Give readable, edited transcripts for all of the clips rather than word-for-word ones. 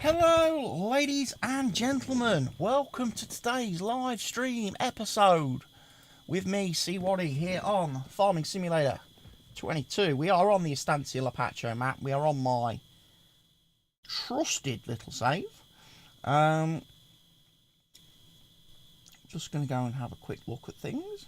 Hello ladies and gentlemen, welcome to today's live stream episode with me, C-Waddy, here on Farming Simulator 22. We are on the Estancia Sao map. We are on my trusted little save. Just going to go and have a quick look at things.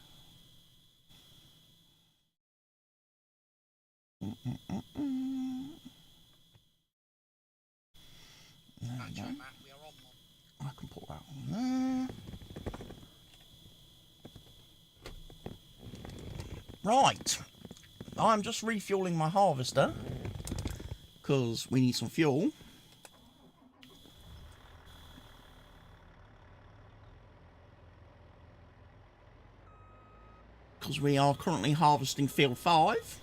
I can put that on there. Right, I'm just refueling my harvester because we need some fuel. Because we are currently harvesting field 5.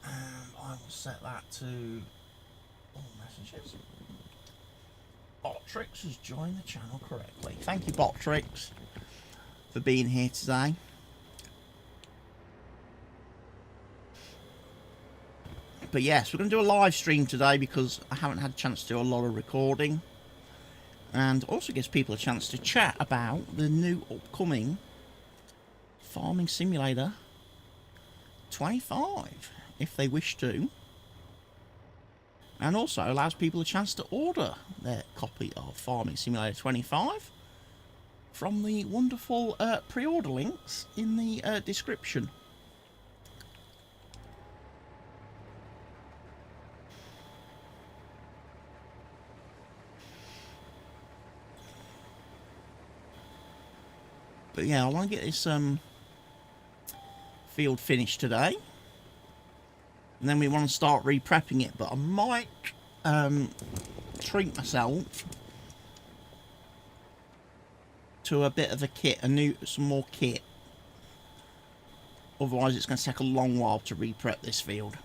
And I will set that to all messages. Botrix has joined the channel correctly. Thank you, Botrix, for being here today. But yes, we're going to do a live stream today because I haven't had a chance to do a lot of recording. And also gives people a chance to chat about the new upcoming Farming Simulator 25, if they wish to. And also allows people a chance to order their copy of Farming Simulator 25 from the wonderful pre-order links in the description. But yeah, I want to get this field finished today. And then we want to start re-prepping it. But I might treat myself to a bit of a kit, some more kit. Otherwise it's going to take a long while to re-prep this field.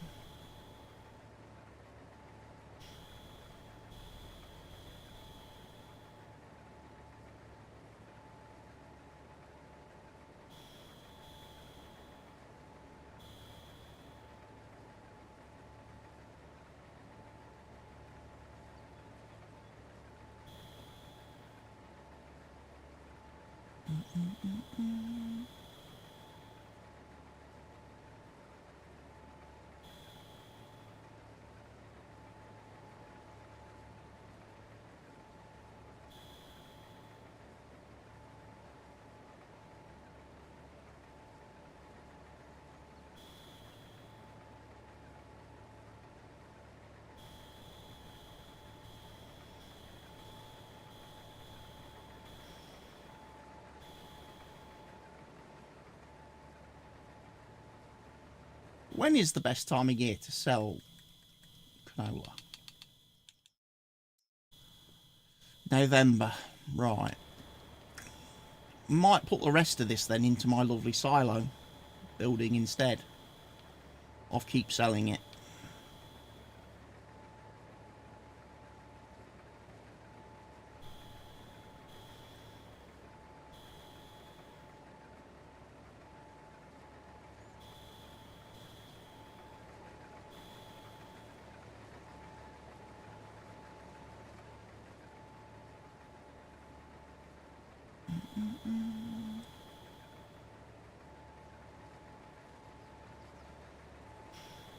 When is the best time of year to sell canola? November, right. Might put the rest of this then into my lovely silo building instead of keep selling it.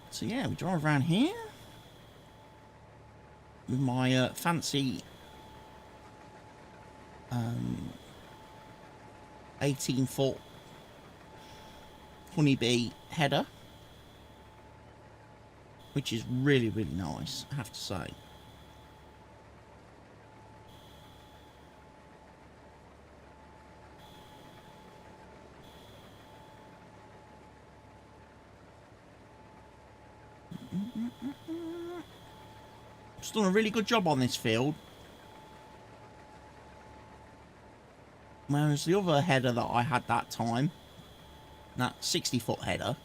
So yeah, we drive around here with my fancy 18-foot honeybee header, which is really, really nice, I have to say. Just done a really good job on this field. Whereas the other header that I had that time, that 60-foot header,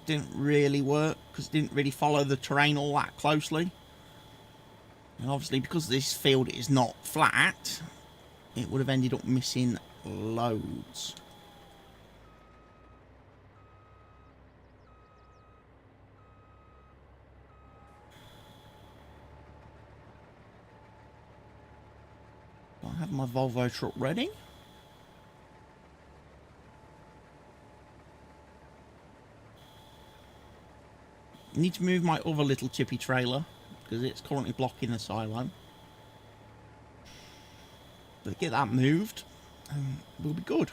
didn't really work because it didn't really follow the terrain all that closely. And obviously because this field is not flat, it would have ended up missing loads. have my Volvo truck ready. I need to move my other little chippy trailer because it's currently blocking the silo. But get that moved and we'll be good.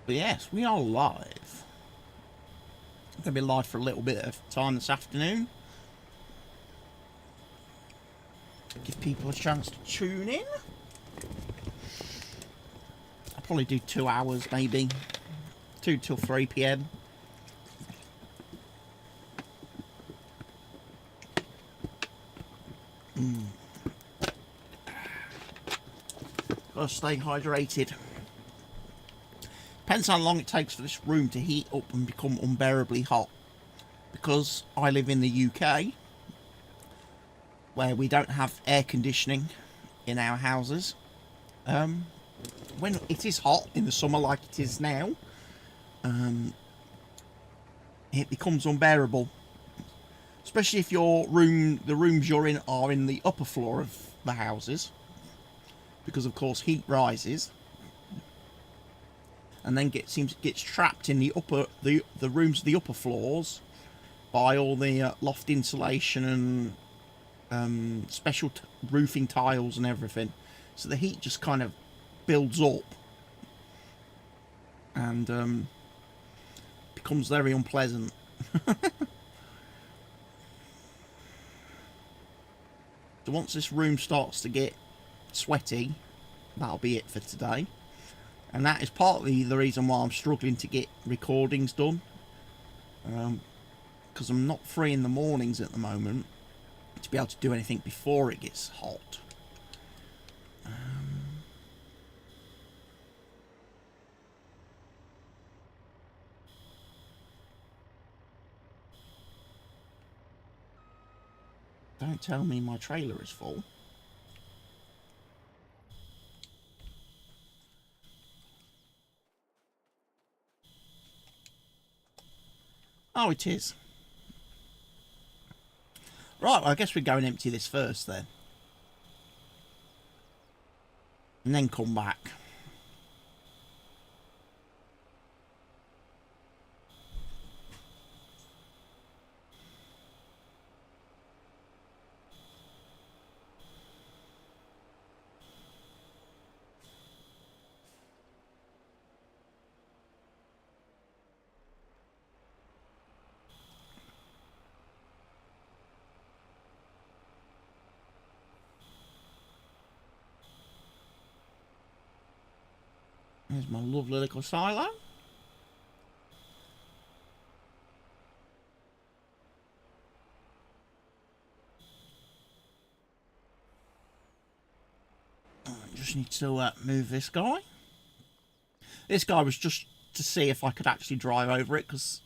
But yes, we are live. I'm going to be live for a little bit of time this afternoon. Give people a chance to tune in. I'll probably do 2 hours, maybe 2 till 3 PM. Gotta stay hydrated. Depends how long it takes for this room to heat up and become unbearably hot. Because I live in the UK, where we don't have air conditioning in our houses. When it is hot in the summer like it is now, it becomes unbearable. Especially if the rooms you're in are in the upper floor of the houses. Because of course heat rises. And then gets trapped in the rooms of the upper floors by all the loft insulation and special roofing tiles and everything. So the heat just kind of builds up and becomes very unpleasant. So once this room starts to get sweaty, that'll be it for today. And that is partly the reason why I'm struggling to get recordings done. Because I'm not free in the mornings at the moment to be able to do anything before it gets hot. Don't tell me my trailer is full. Oh, it is. Right, well, I guess we're going empty this first then. And then come back. There's my lovely little silo. I just need to move this guy. This guy was just to see if I could actually drive over it, because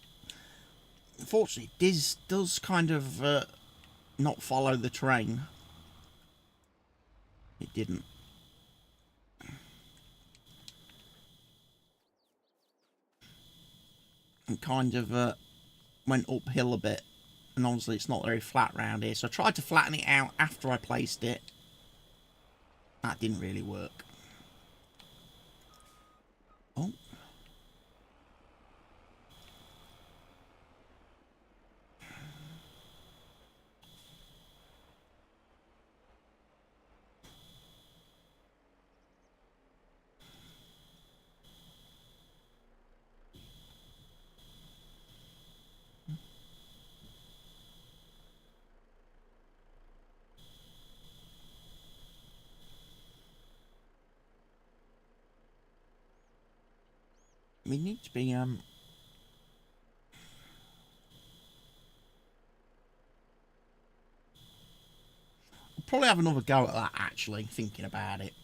unfortunately this does kind of not follow the terrain. It didn't. And kind of went uphill a bit, and obviously it's not very flat around here, so I tried to flatten it out after I placed it. That didn't really work. Oh. We need to be I'll probably have another go at that, actually, thinking about it.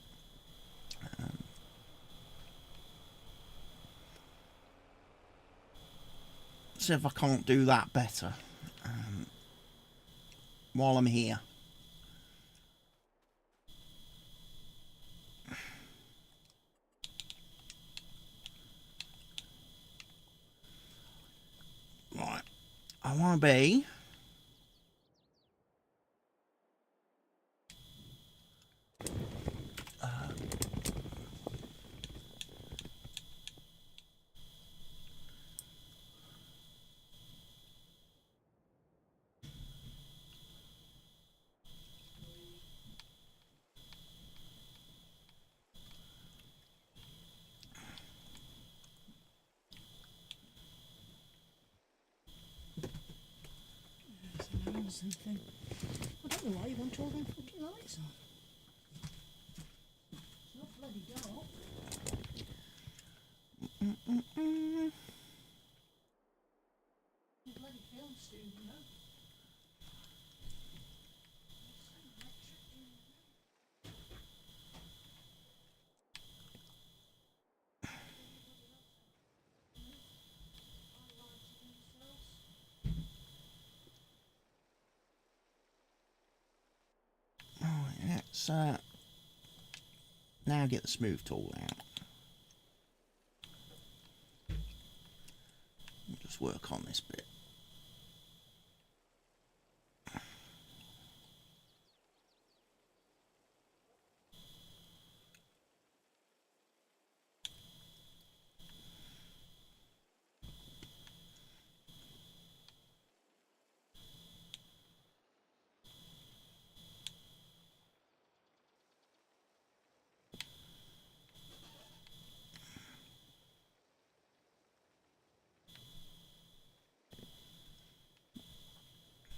See if I can't do that better. while I'm here. Right, I want to be something. I don't know why you want all them fucking lights on. It's not bloody dark. Bloody film studio. Let's now get the smooth tool out. Just work on this bit.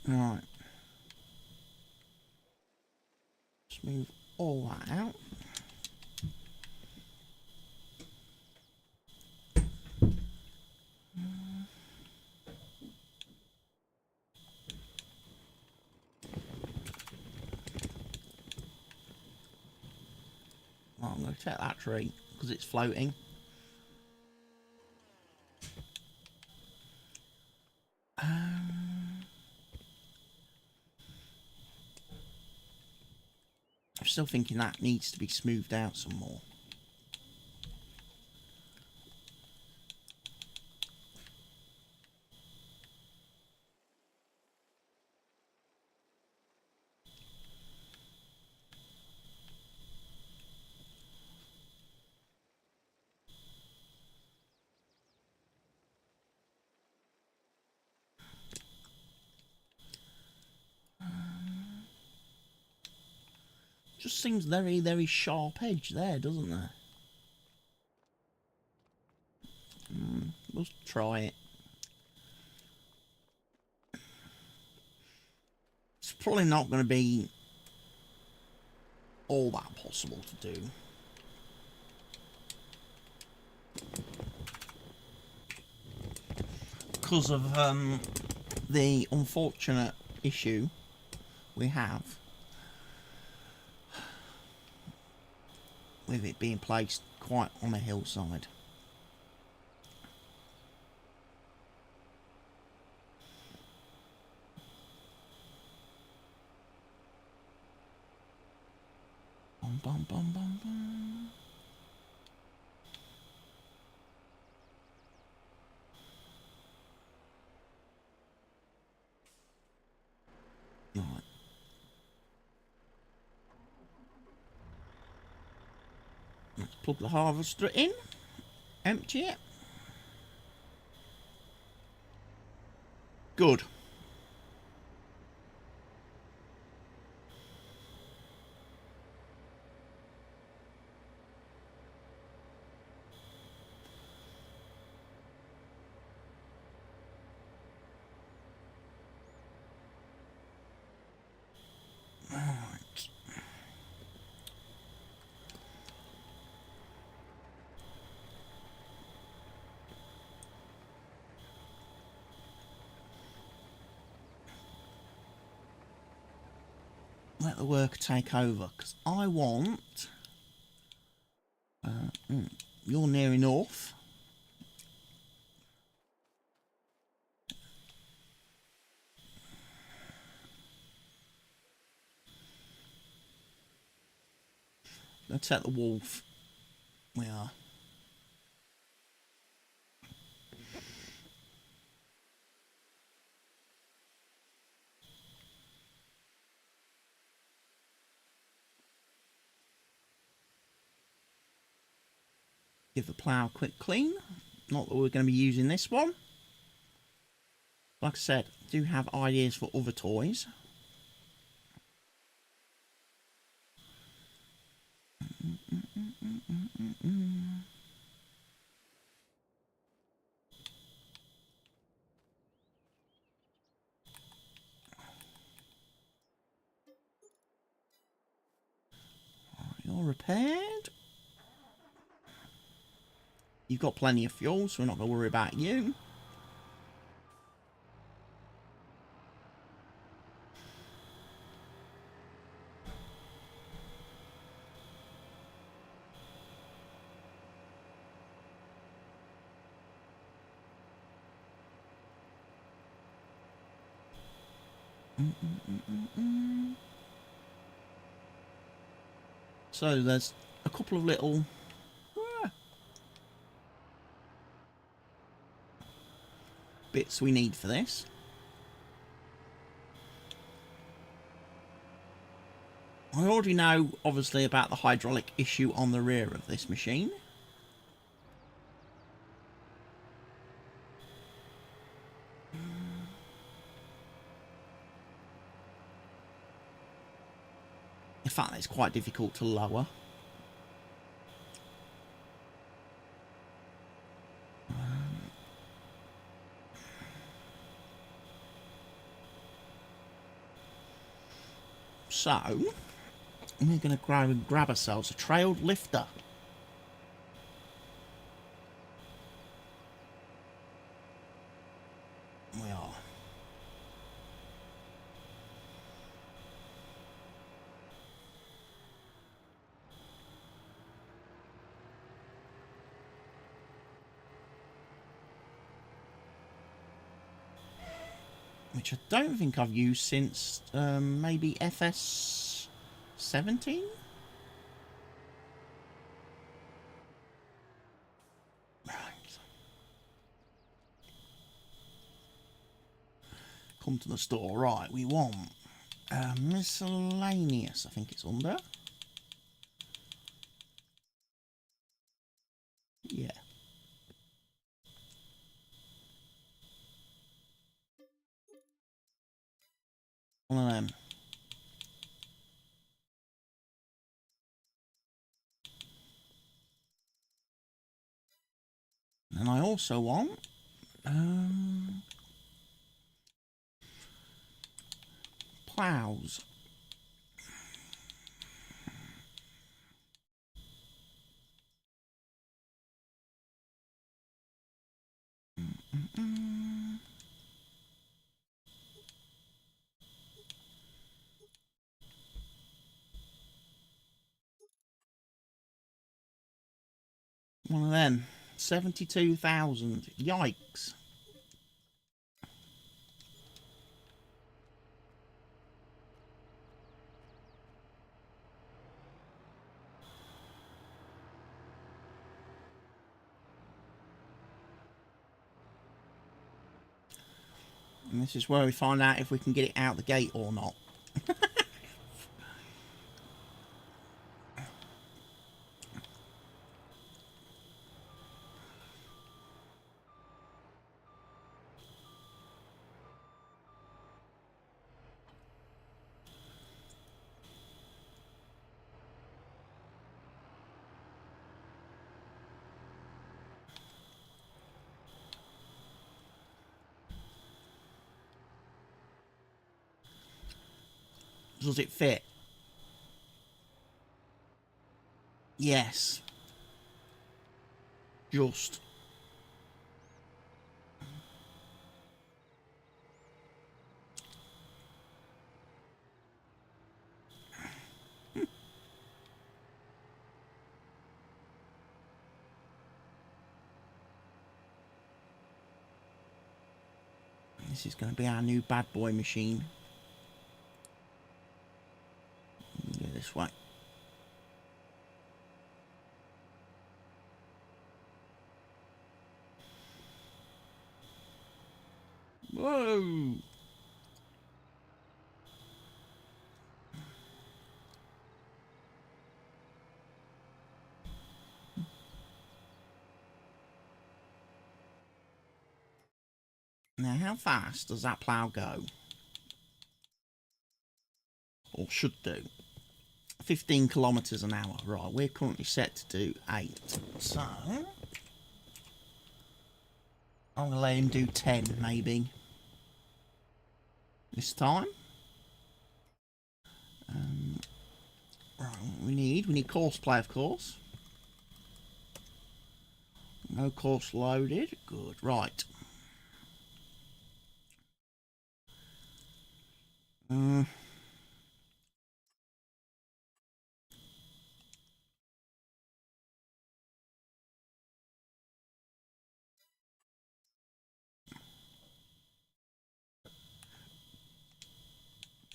Right. Smooth all that out. Well, I'm going to check that tree because it's floating. I'm still thinking that needs to be smoothed out some more. Just seems very, very sharp edge there, doesn't there? Let's try it. It's probably not going to be all that possible to do. Because of the unfortunate issue we have with it being placed quite on a hillside. Bum, bum, bum, bum, bum. Right. Let's plug the harvester in, empty it. Good. Right. Let the worker take over, because I want... you're near enough. Let's set the wolf. We are. Give the plough a quick clean. Not that we're going to be using this one. Like I said, I do have ideas for other toys. You're repaired. You've got plenty of fuel, so we're not going to worry about you. So there's a couple of little bits we need for this. I already know, obviously, about the hydraulic issue on the rear of this machine. In fact, it's quite difficult to lower. So, we're going to grab ourselves a trailed lifter. We are. Which I don't think I've used since maybe FS 17? Right. Come to the store. Right, we want miscellaneous, I think it's under. Yeah. One of them. And I also want plows. One of them. 72,000. Yikes. And this is where we find out if we can get it out the gate or not. Does it fit? Yes. Just. This is going to be our new bad boy machine. Go this way. Whoa! Now, how fast does that plough go? Or should do? 15 kilometres an hour. Right, we're currently set to do 8. So, I'm going to let him do 10, maybe. This time. Right, what we need course play, of course. No course loaded. Good, right.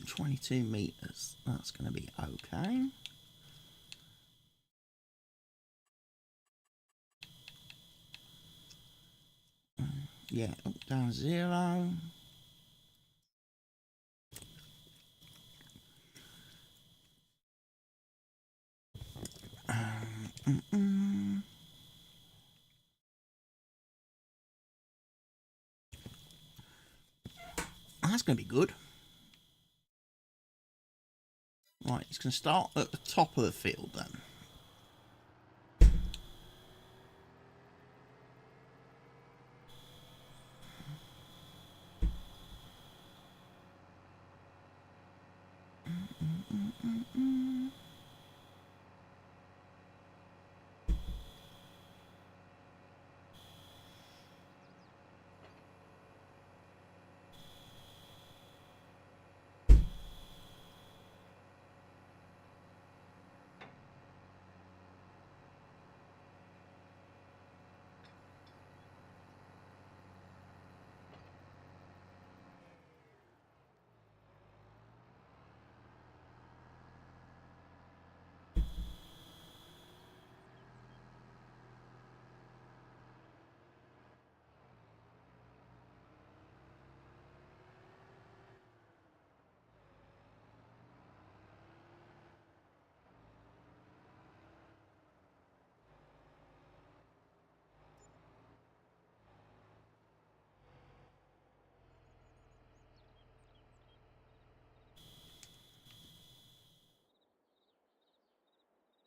22 meters. That's going to be okay. Yeah, up, down 0. That's going to be good. Right, it's going to start at the top of the field then.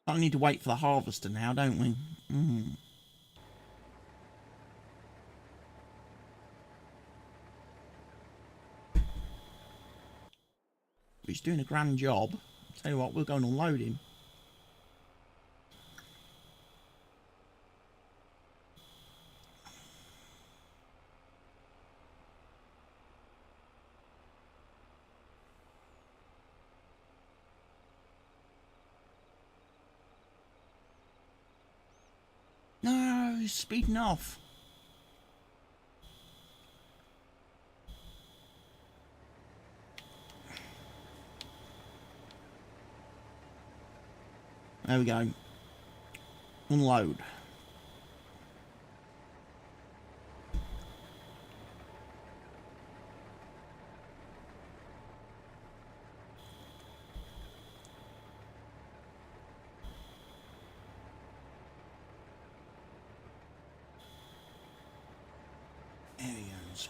I need to wait for the harvester now, don't we? He's doing a grand job. Tell you what, we'll go and unload him. No, he's speeding off. There we go. Unload. There he goes.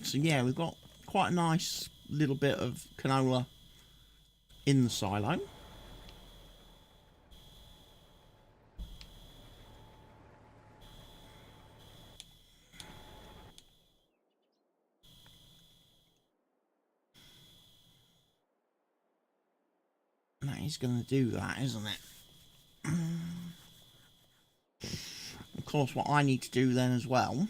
So yeah, we've got quite a nice little bit of canola in the silo. That is going to do that, isn't it? Of course, what I need to do then as well.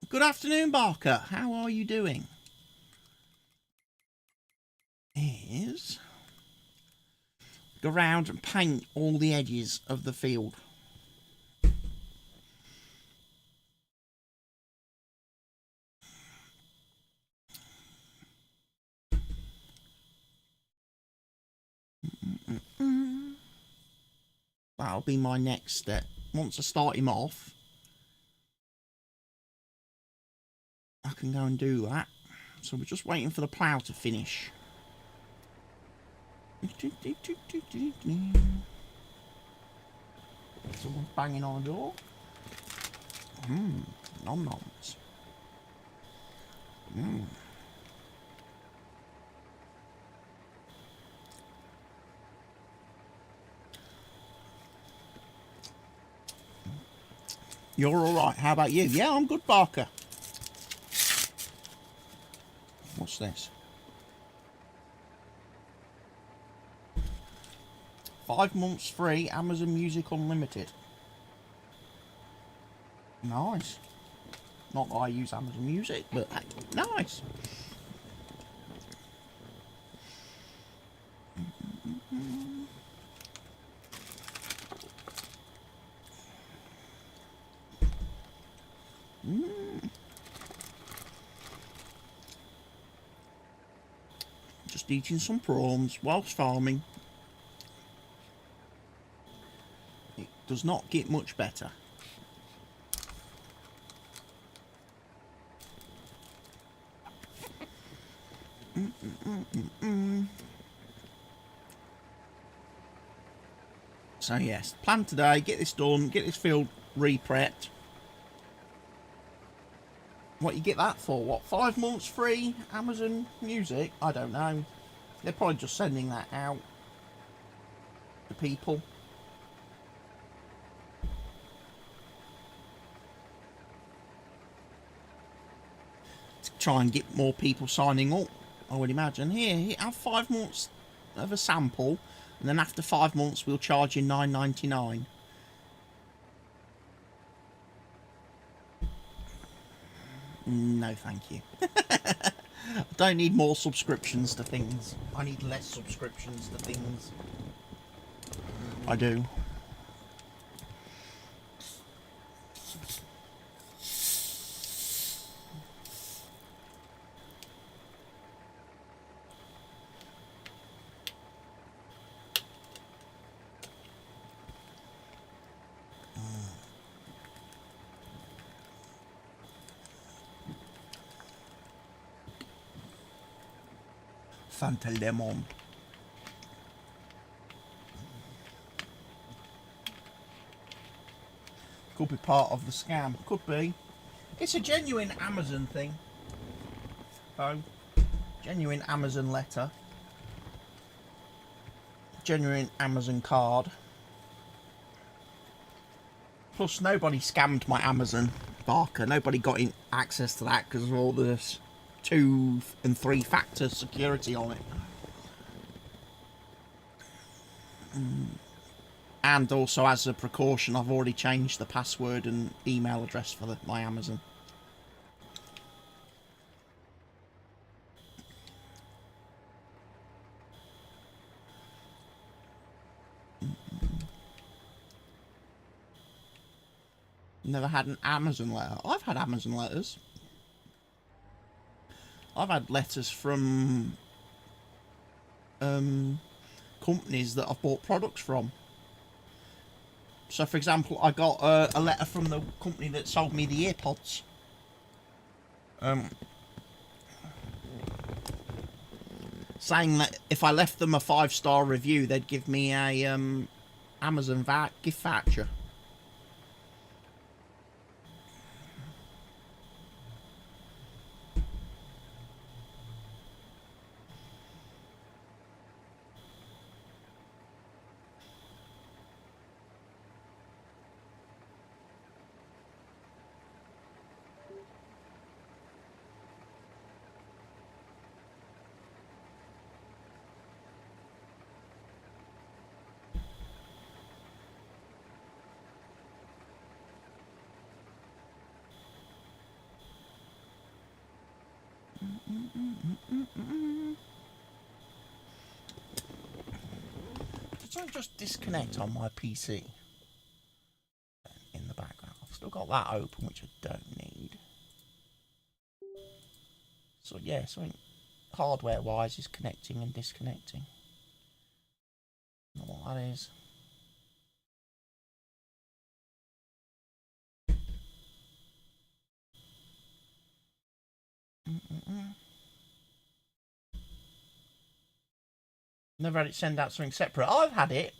Good afternoon, Barker. How are you doing? go around and paint all the edges of the field. That'll be my next step. Once I start him off, I can go and do that. So we're just waiting for the plough to finish. Someone's banging on the door. Nom noms. You're alright, how about you? Yeah, I'm good, Barker. What's this? 5 months free, Amazon Music Unlimited. Nice. Not that I use Amazon Music, but hey, nice. Just eating some prawns whilst farming. It does not get much better. So yes, plan today, get this done, get this field re-prepped. What you get that for? What, 5 months free Amazon Music? I don't know. They're probably just sending that out to people. To try and get more people signing up, I would imagine. Here, have 5 months of a sample, and then after 5 months we'll charge you $9.99. No, thank you. I don't need more subscriptions to things. I need less subscriptions to things. I do. Fanta Lemon. Could be part of the scam. Could be. It's a genuine Amazon thing. Oh, genuine Amazon letter. Genuine Amazon card. Plus, nobody scammed my Amazon, Barker. Nobody got in access to that because of all this 2 and 3 factor security on it. And also, as a precaution, I've already changed the password and email address for my Amazon. Never had an Amazon letter. I've had Amazon letters. I've had letters from companies that I've bought products from. So, for example, I got a letter from the company that sold me the earpods. Saying that if I left them a 5-star review, they'd give me a Amazon gift voucher. something just disconnect on my PC in the background? I've still got that open, which I don't need. So yeah, something hardware-wise is connecting and disconnecting. I don't know what that is. Never had it send out something separate. I've had it.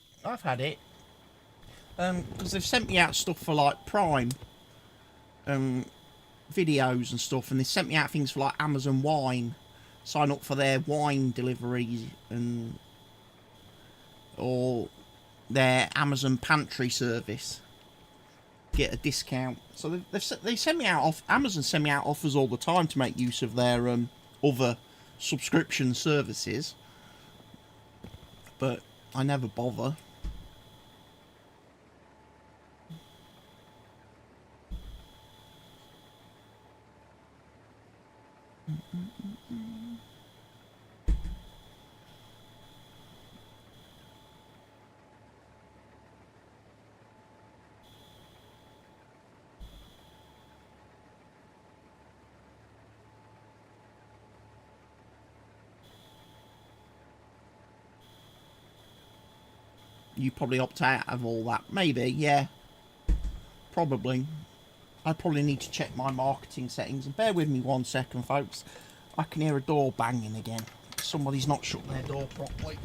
Because they've sent me out stuff for like Prime videos and stuff, and they sent me out things for like Amazon Wine. Sign up for their wine deliveries and or their Amazon Pantry service. Get a discount. So they send me out off. Amazon send me out offers all the time to make use of their other subscription services, but I never bother. You probably opt out of all that. Maybe, yeah. Probably. I probably need to check my marketing settings. And bear with me 1 second, folks. I can hear a door banging again. Somebody's not shut their door properly.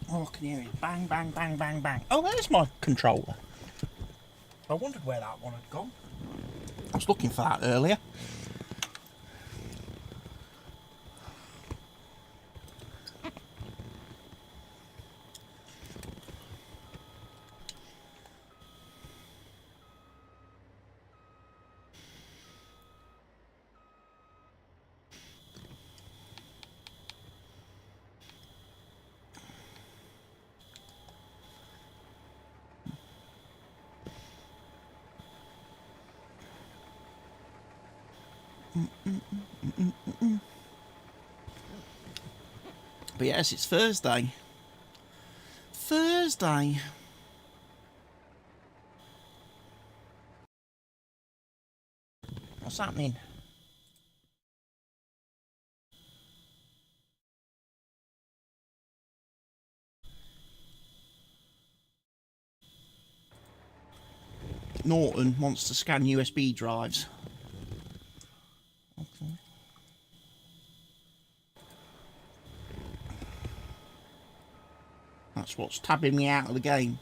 Oh, I can hear it. Bang, bang, bang, bang, bang. Oh, there's my controller. I wondered where that one had gone. I was looking for that earlier. But yes, it's Thursday. Thursday. What's happening? Norton wants to scan USB drives. Okay. That's what's tabbing me out of the game.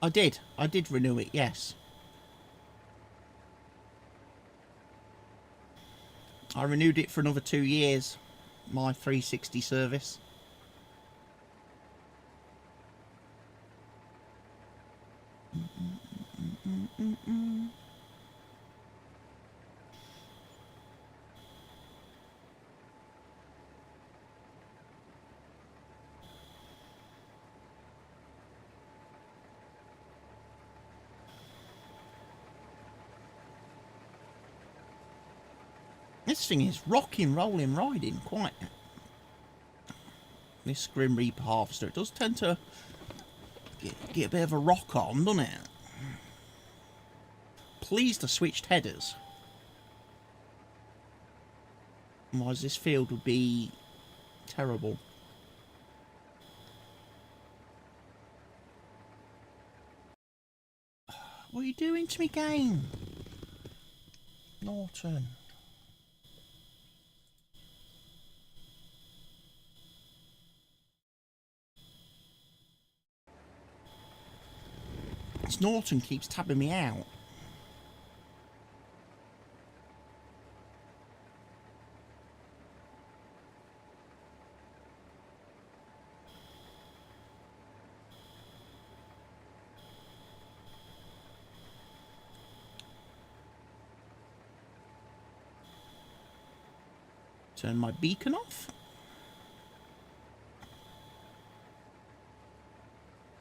I did renew it, yes. I renewed it for another 2 years, my 360 service. This thing is rocking, rolling, riding quite. This Grim Reaper harvester, it does tend to get a bit of a rock on, doesn't it? Pleased I switched headers. Otherwise this field would be terrible. What are you doing to me, game? Norton. This Norton keeps tabbing me out. Turn my beacon off.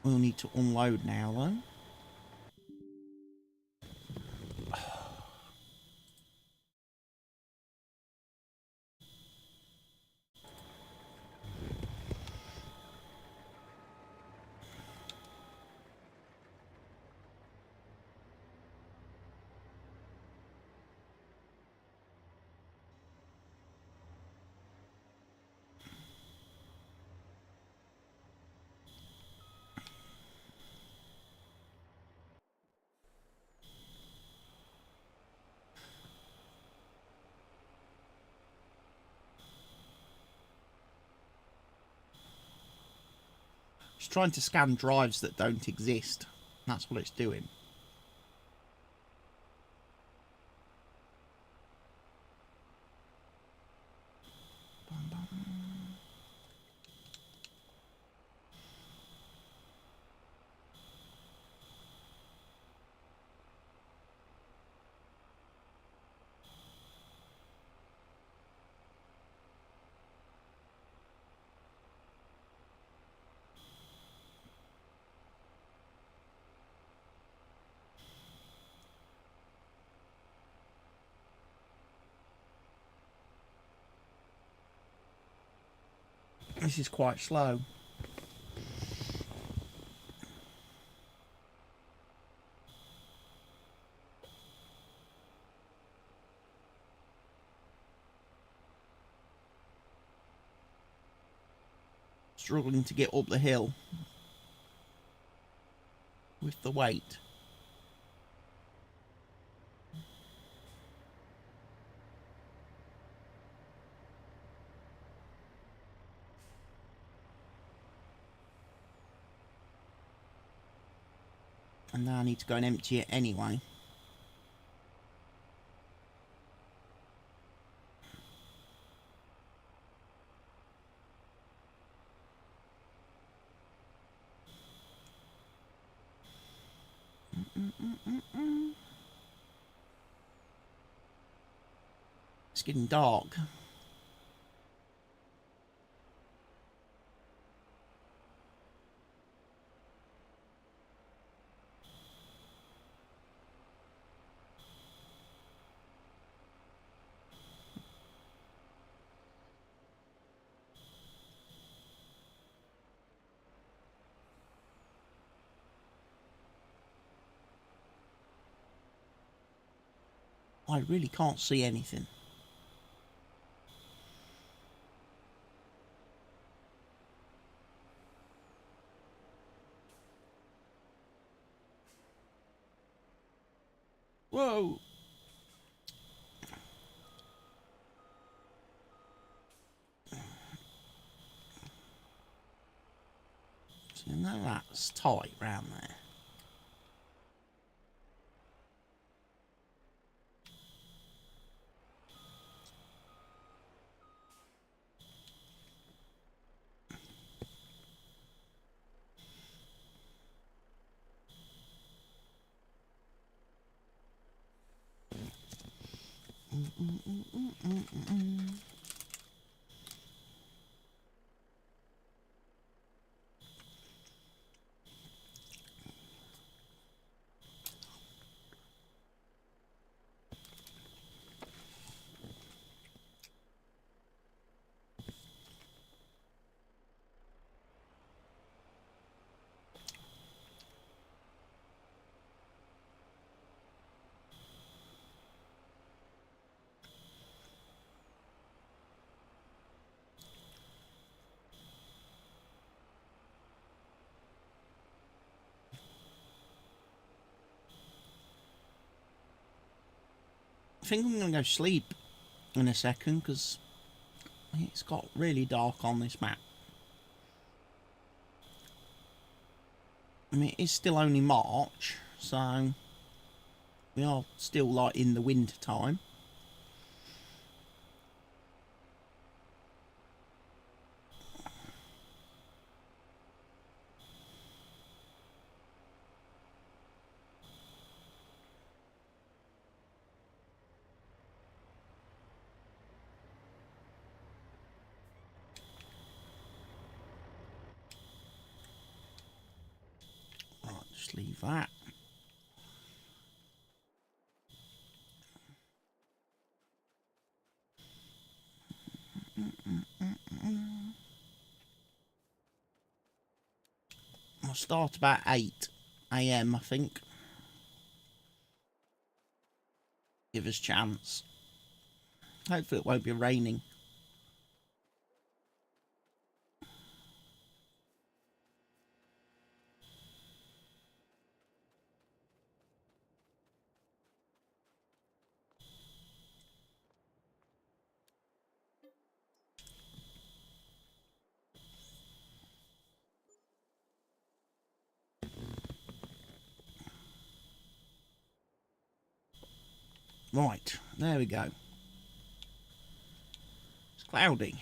We'll need to unload now though. It's trying to scan drives that don't exist. That's what it's doing. This is quite slow. Struggling to get up the hill with the weight. And now I need to go and empty it anyway. It's getting dark. I really can't see anything. Whoa! So now that's tight round there. think I'm going to go sleep in a second because it's got really dark on this map. I mean, it's still only March, so we are still like in the winter time. Right, just leave that. I'll start about 8 AM, I think. Give us chance. Hopefully it won't be raining. Right, there we go. It's cloudy.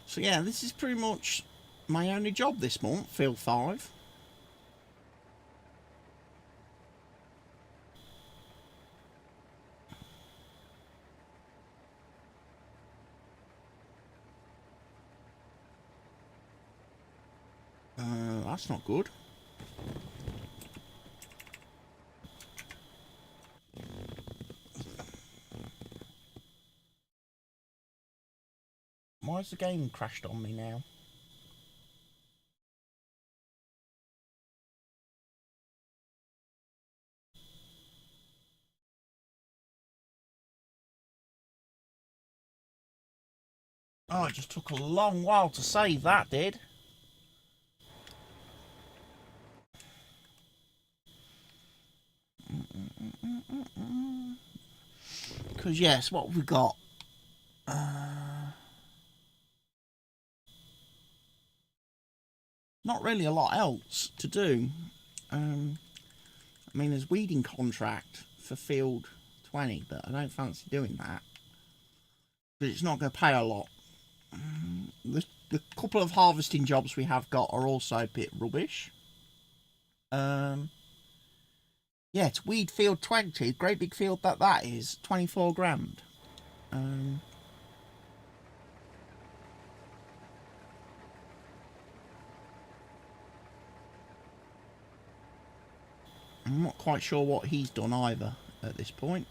So yeah, this is pretty much my only job this month, field 5. That's not good. Why's the game crashed on me now? Oh, it just took a long while to save, that did. Because yes, what have we got? Not really a lot else to do. I mean, there's weeding contract for field 20, but I don't fancy doing that. But it's not going to pay a lot. The couple of harvesting jobs we have got are also a bit rubbish. Yeah, it's weed field 20. Great big field that is. 24 grand. I'm not quite sure what he's done either at this point.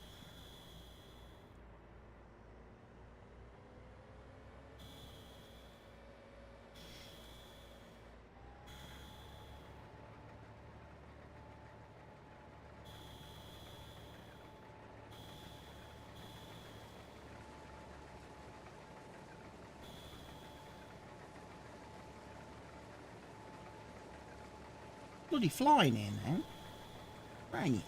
Bloody flying here now. Right.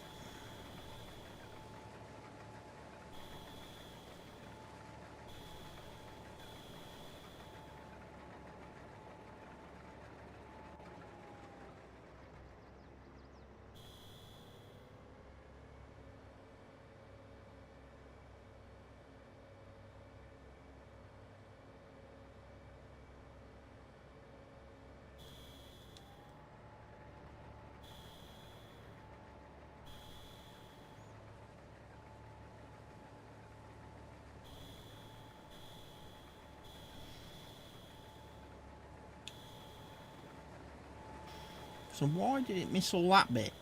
So why did it miss all that bit?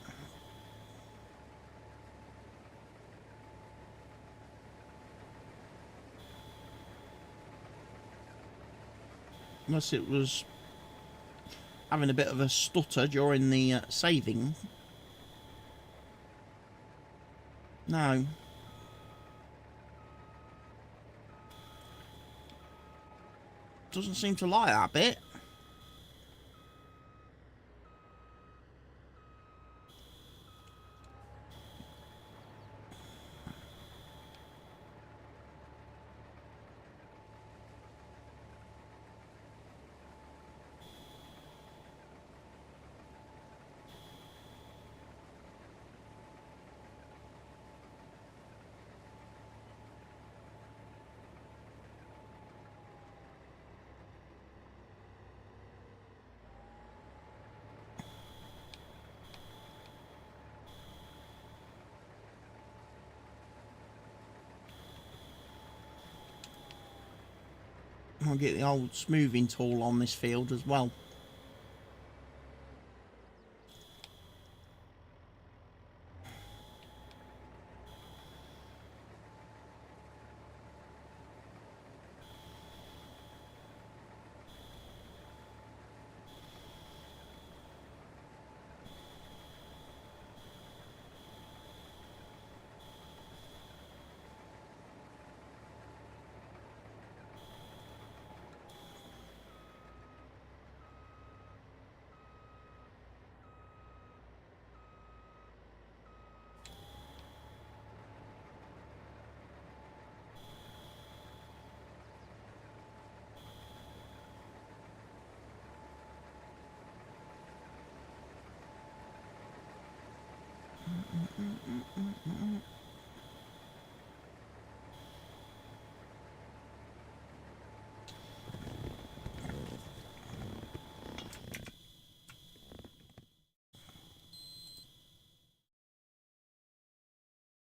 Unless it was having a bit of a stutter during the saving. No. Doesn't seem to like that bit. I'll get the old smoothing tool on this field as well.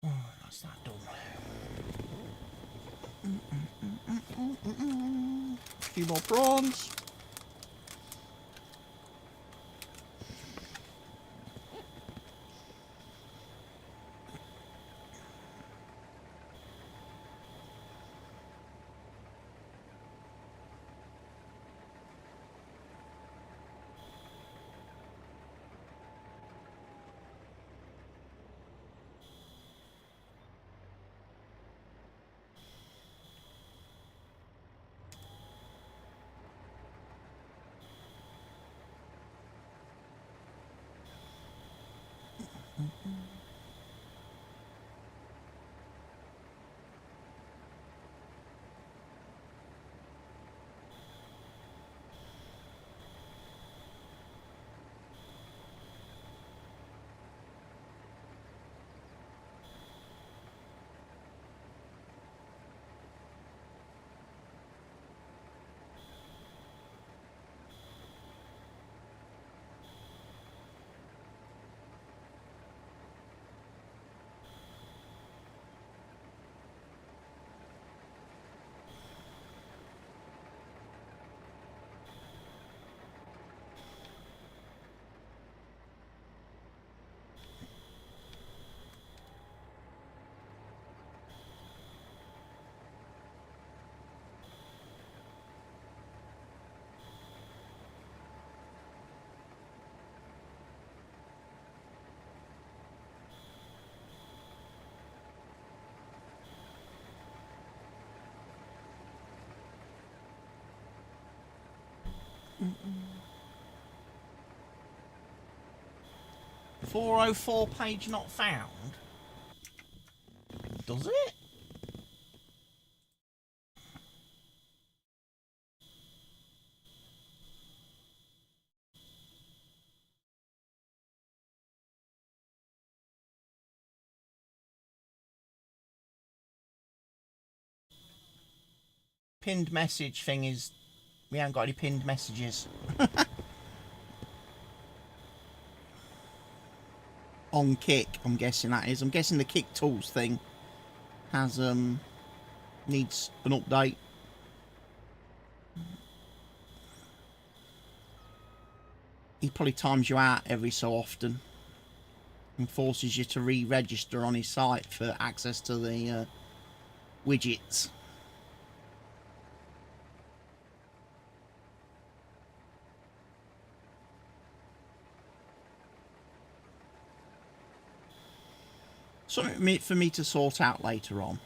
Oh, that's that done. A few more prawns. Mm-mm. 404 page not found. Does it? Pinned message thing is, we haven't got any pinned messages. On Kick, I'm guessing that is. I'm guessing the Kick Tools thing has needs an update. He probably times you out every so often and forces you to re-register on his site for access to the widgets. Something for me to sort out later on.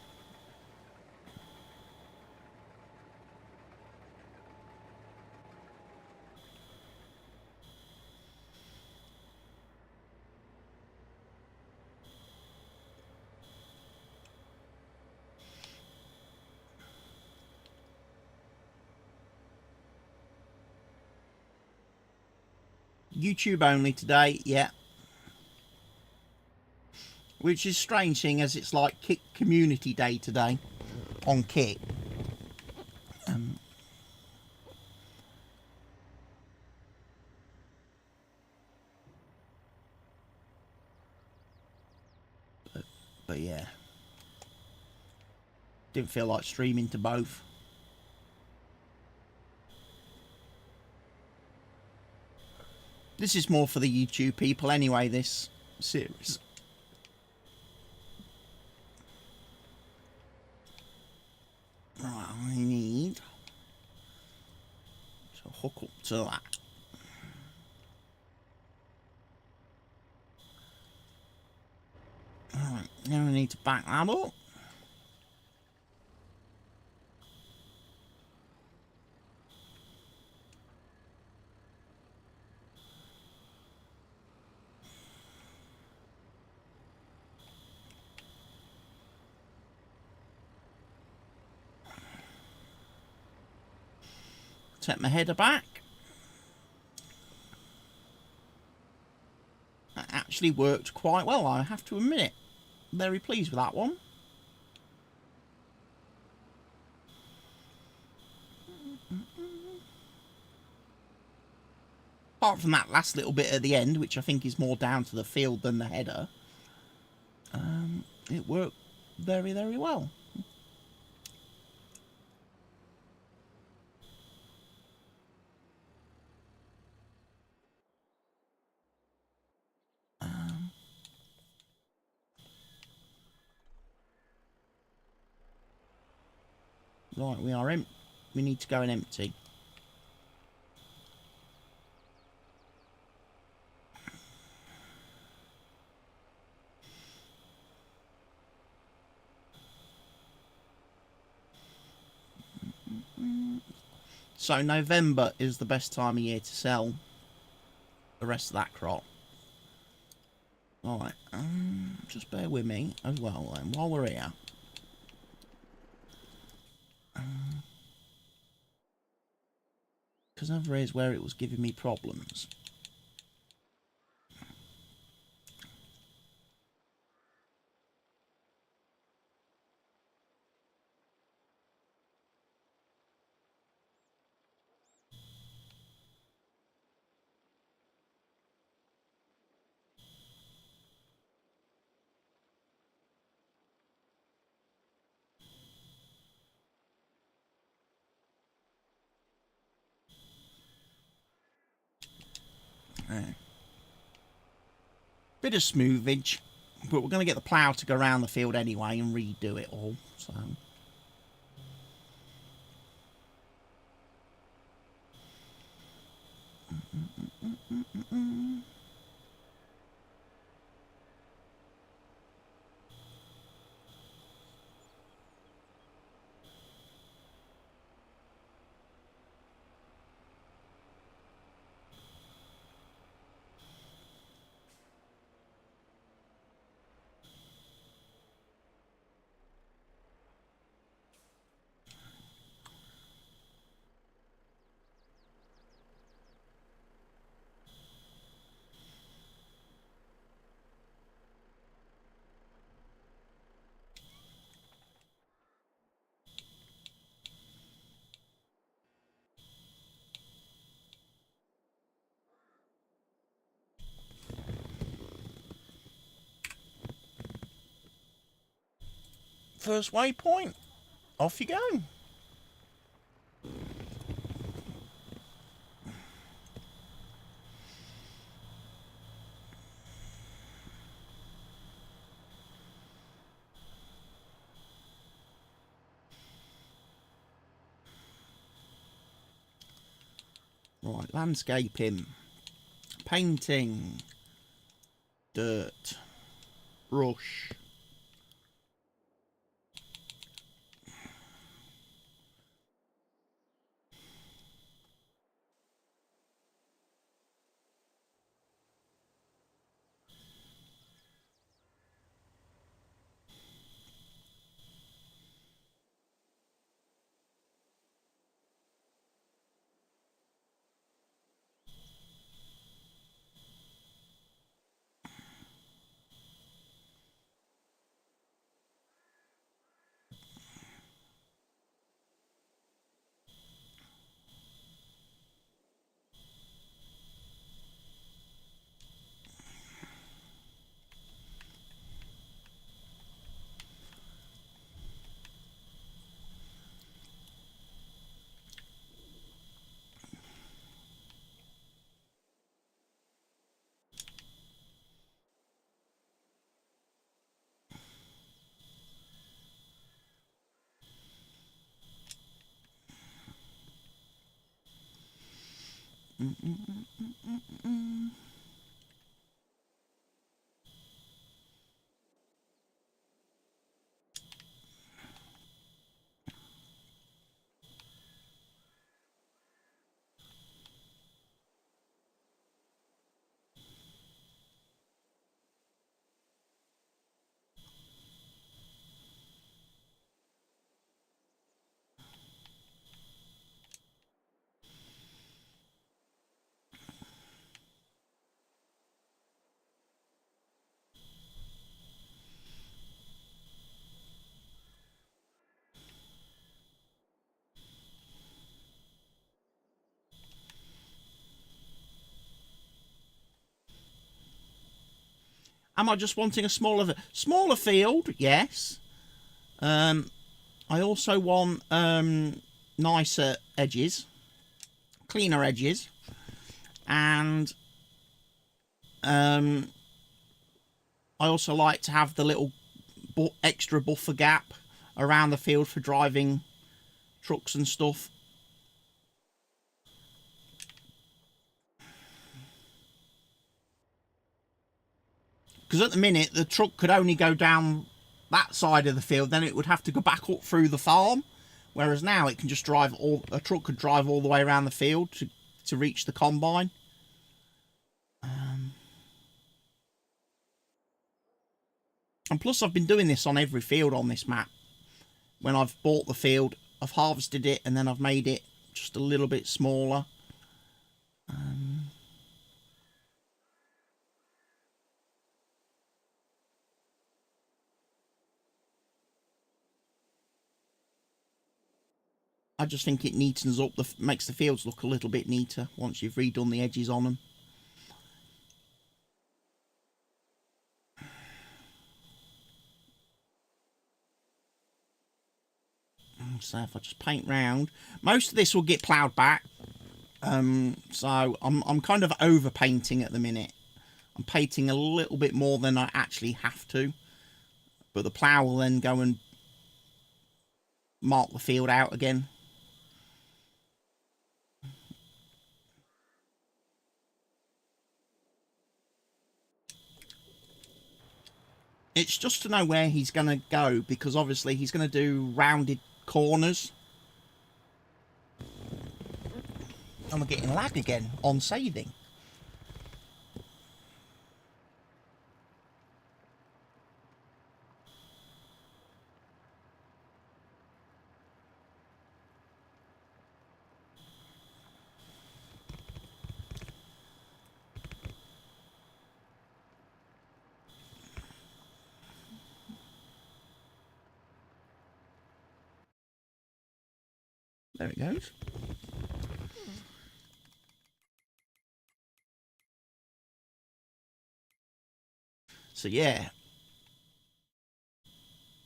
YouTube only today, yeah. Which is strange, seeing as it's like Kit Community Day today on Kit. But yeah, didn't feel like streaming to both. This is more for the YouTube people anyway, this series. Right, I need to hook up to that. Alright, now I need to back that up. Take my header back. That actually worked quite well, I have to admit it. Very pleased with that one. Apart from that last little bit at the end, which I think is more down to the field than the header, it worked very, very well. Right, we are empty. We need to go and empty. So November is the best time of year to sell the rest of that crop. Alright, just bear with me as well then, while we're here. Because over here's where it was giving me problems. Bit of smoothage, but we're going to get the plough to go around the field anyway and redo it all, so... First waypoint, off you go. Right, landscaping, painting, dirt, brush, Am I just wanting a smaller field? Yes. I also want nicer edges, cleaner edges, and I also like to have the little extra buffer gap around the field for driving trucks and stuff. Because at the minute, the truck could only go down that side of the field, then it would have to go back up through the farm. Whereas now it can just drive a truck could drive all the way around the field to reach the combine. And plus I've been doing this on every field on this map. When I've bought the field, I've harvested it and then I've made it just a little bit smaller. I just think it neatens up, makes the fields look a little bit neater once you've redone the edges on them. So if I just paint round, most of this will get ploughed back. So I'm kind of over painting at the minute. I'm painting a little bit more than I actually have to. But the plough will then go and mark the field out again. It's just to know where he's going to go, because obviously he's going to do rounded corners. And we're getting lag again on saving. There it goes. So yeah,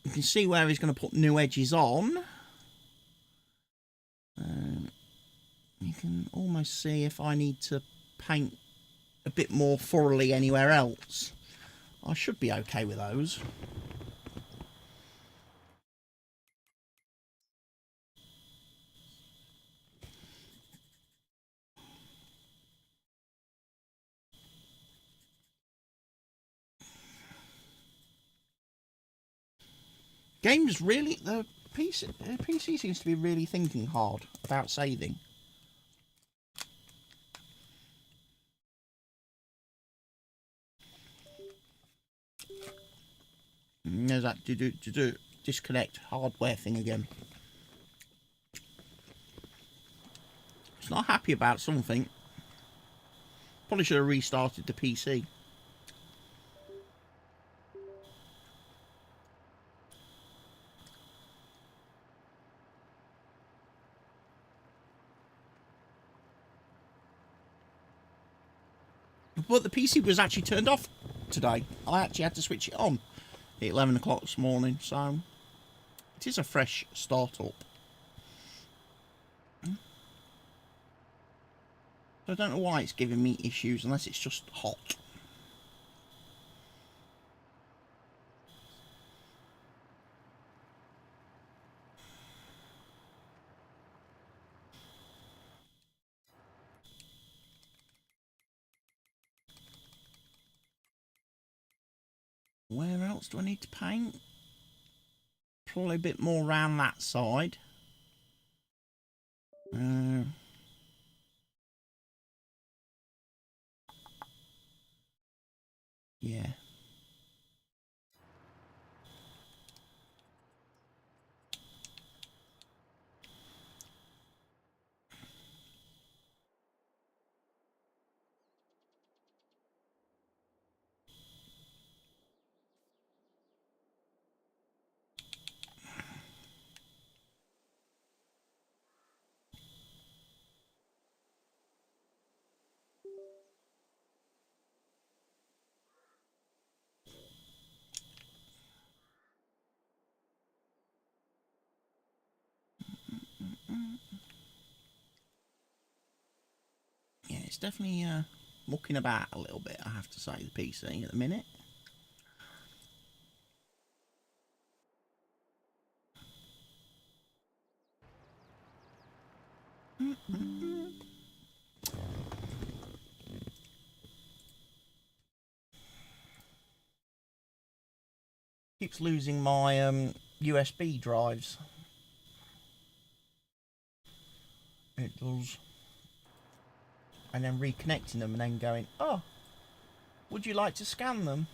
you can see where he's going to put new edges on. You can almost see if I need to paint a bit more thoroughly anywhere else. I should be okay with those. Games really, the PC seems to be really thinking hard about saving. There's that disconnect hardware thing again. It's not happy about something. Probably should have restarted the PC. But the PC was actually turned off today. I actually had to switch it on at 11 o'clock this morning, so it is a fresh start-up. I don't know why it's giving me issues, unless it's just hot. Where else do I need to paint? Probably a bit more around that side. Yeah. Yeah, it's definitely mucking about a little bit, I have to say, the PC at the minute. Keeps losing my USB drives. It does. And then reconnecting them and then going, oh, would you like to scan them?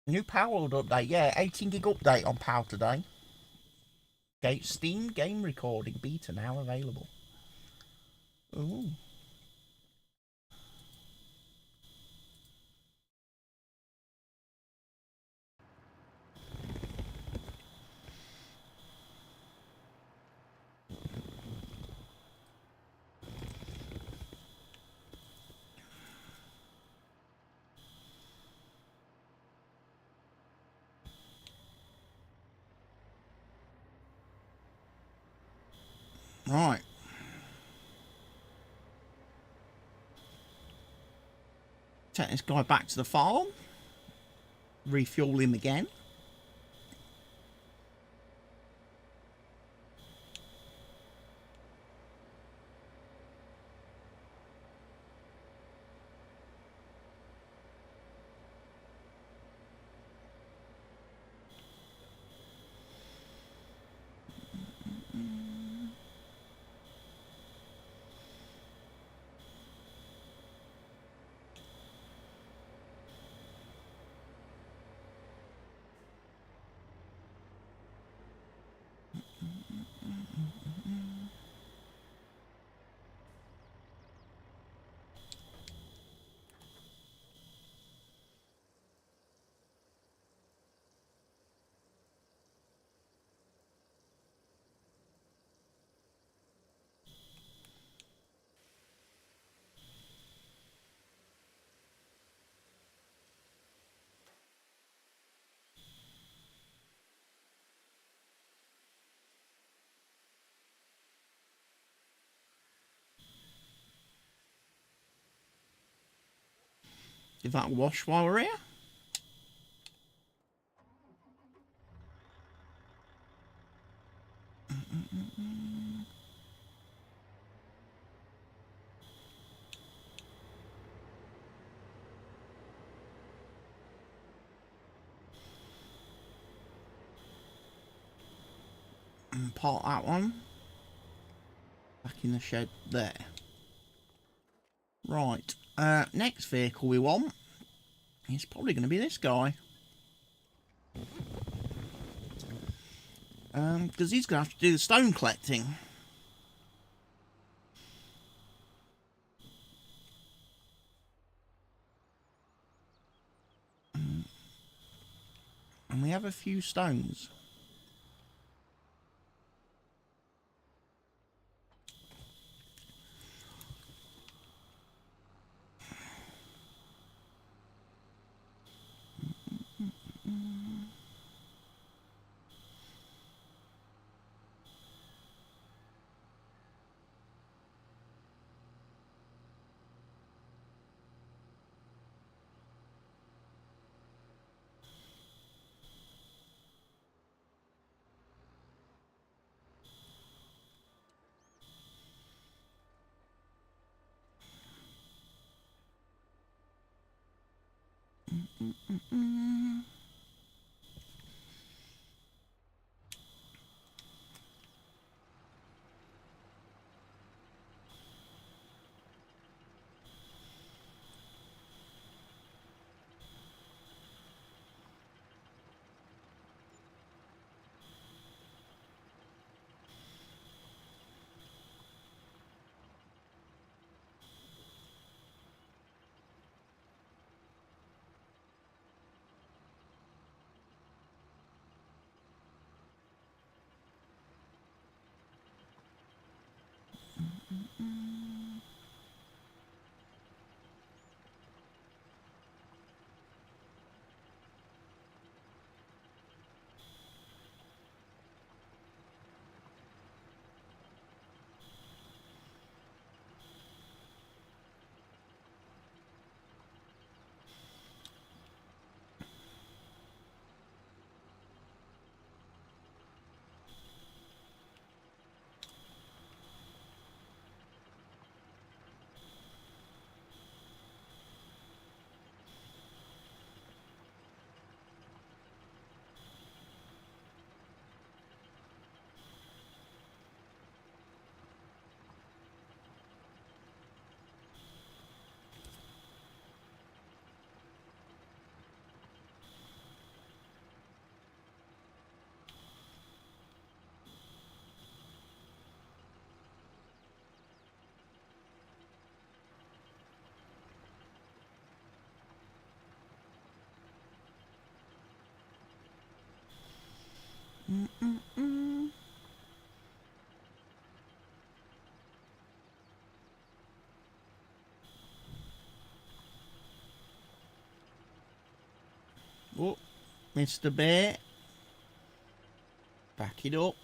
New Power update, yeah, 18 gig update on Power today. Steam game recording beta now available. Ooh. Right. Take this guy back to the farm. Refuel him again. Give that a wash while we're here. And park that one back in the shed there. Right, next vehicle we want is probably going to be this guy. Because he's going to have to do the stone collecting. And we have a few stones. Oh, Mr. Bear. Back it up.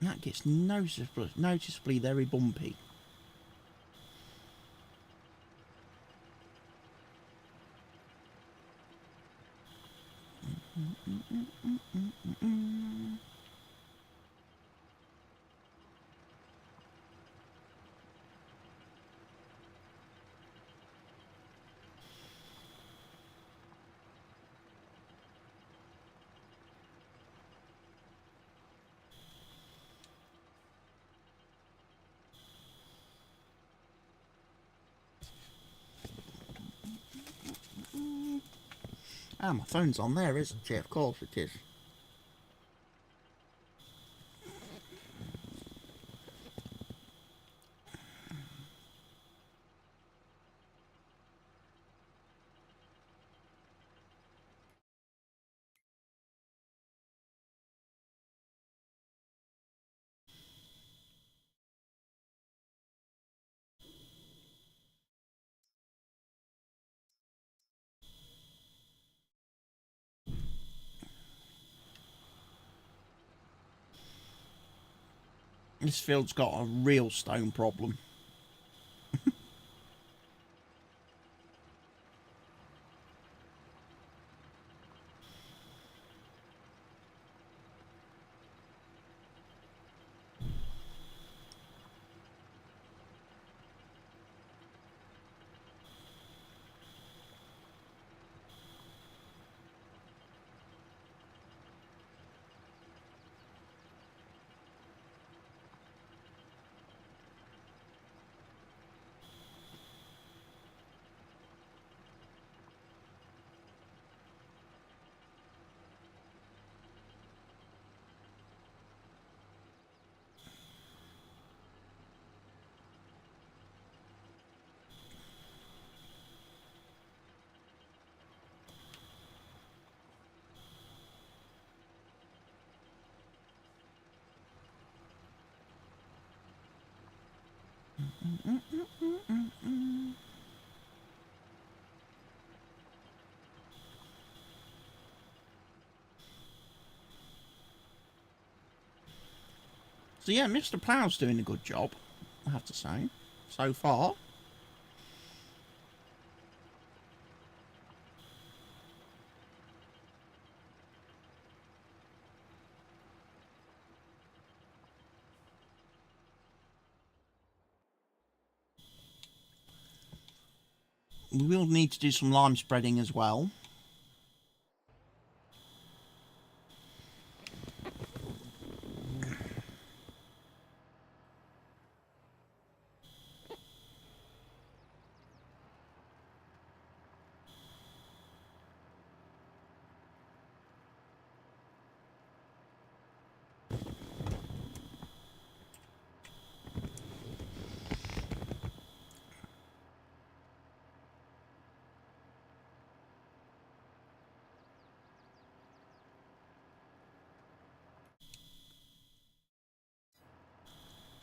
That gets noticeably very bumpy. Ah, my phone's on there, isn't it? Of course it is. This field's got a real stone problem. So yeah, Mr. Plough's doing a good job, I have to say, so far. we will need to do some lime spreading as well.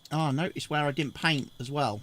Oh, notice where I didn't paint as well.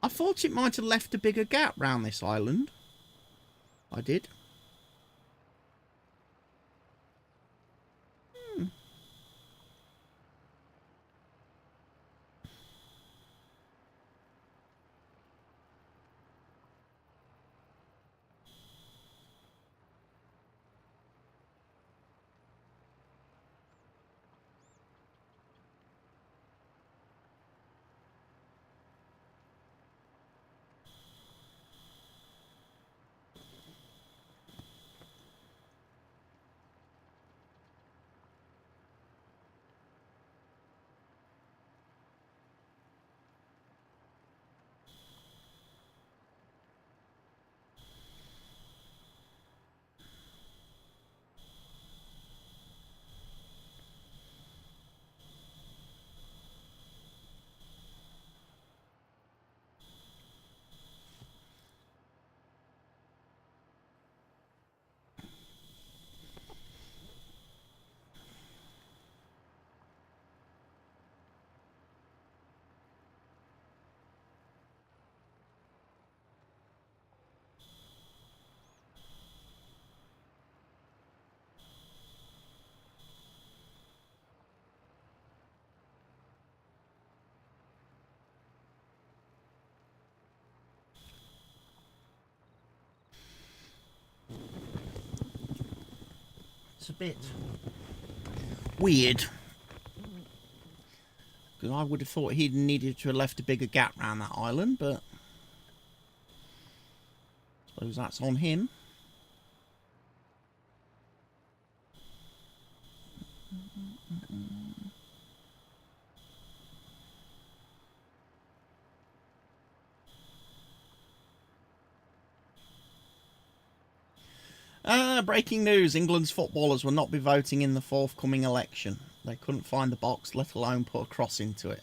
I thought it might have left a bigger gap round this island. I did. It's a bit weird. Because I would have thought he'd needed to have left a bigger gap around that island, but I suppose that's on him. Breaking news. England's footballers will not be voting in the forthcoming election. They couldn't find the box, let alone put a cross into it.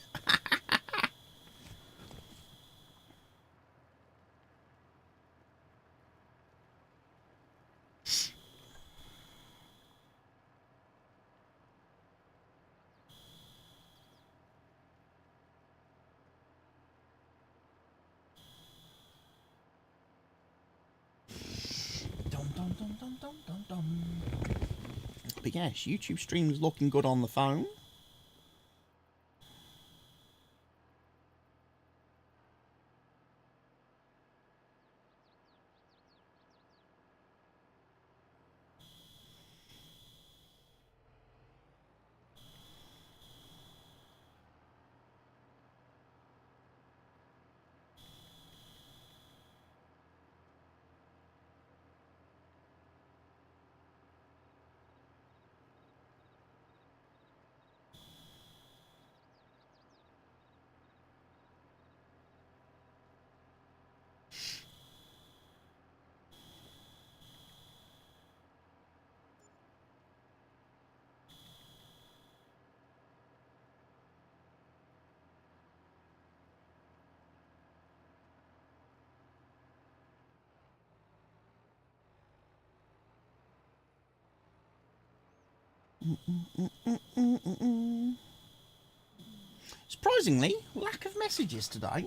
But yes, YouTube stream's looking good on the phone. Surprisingly, lack of messages today.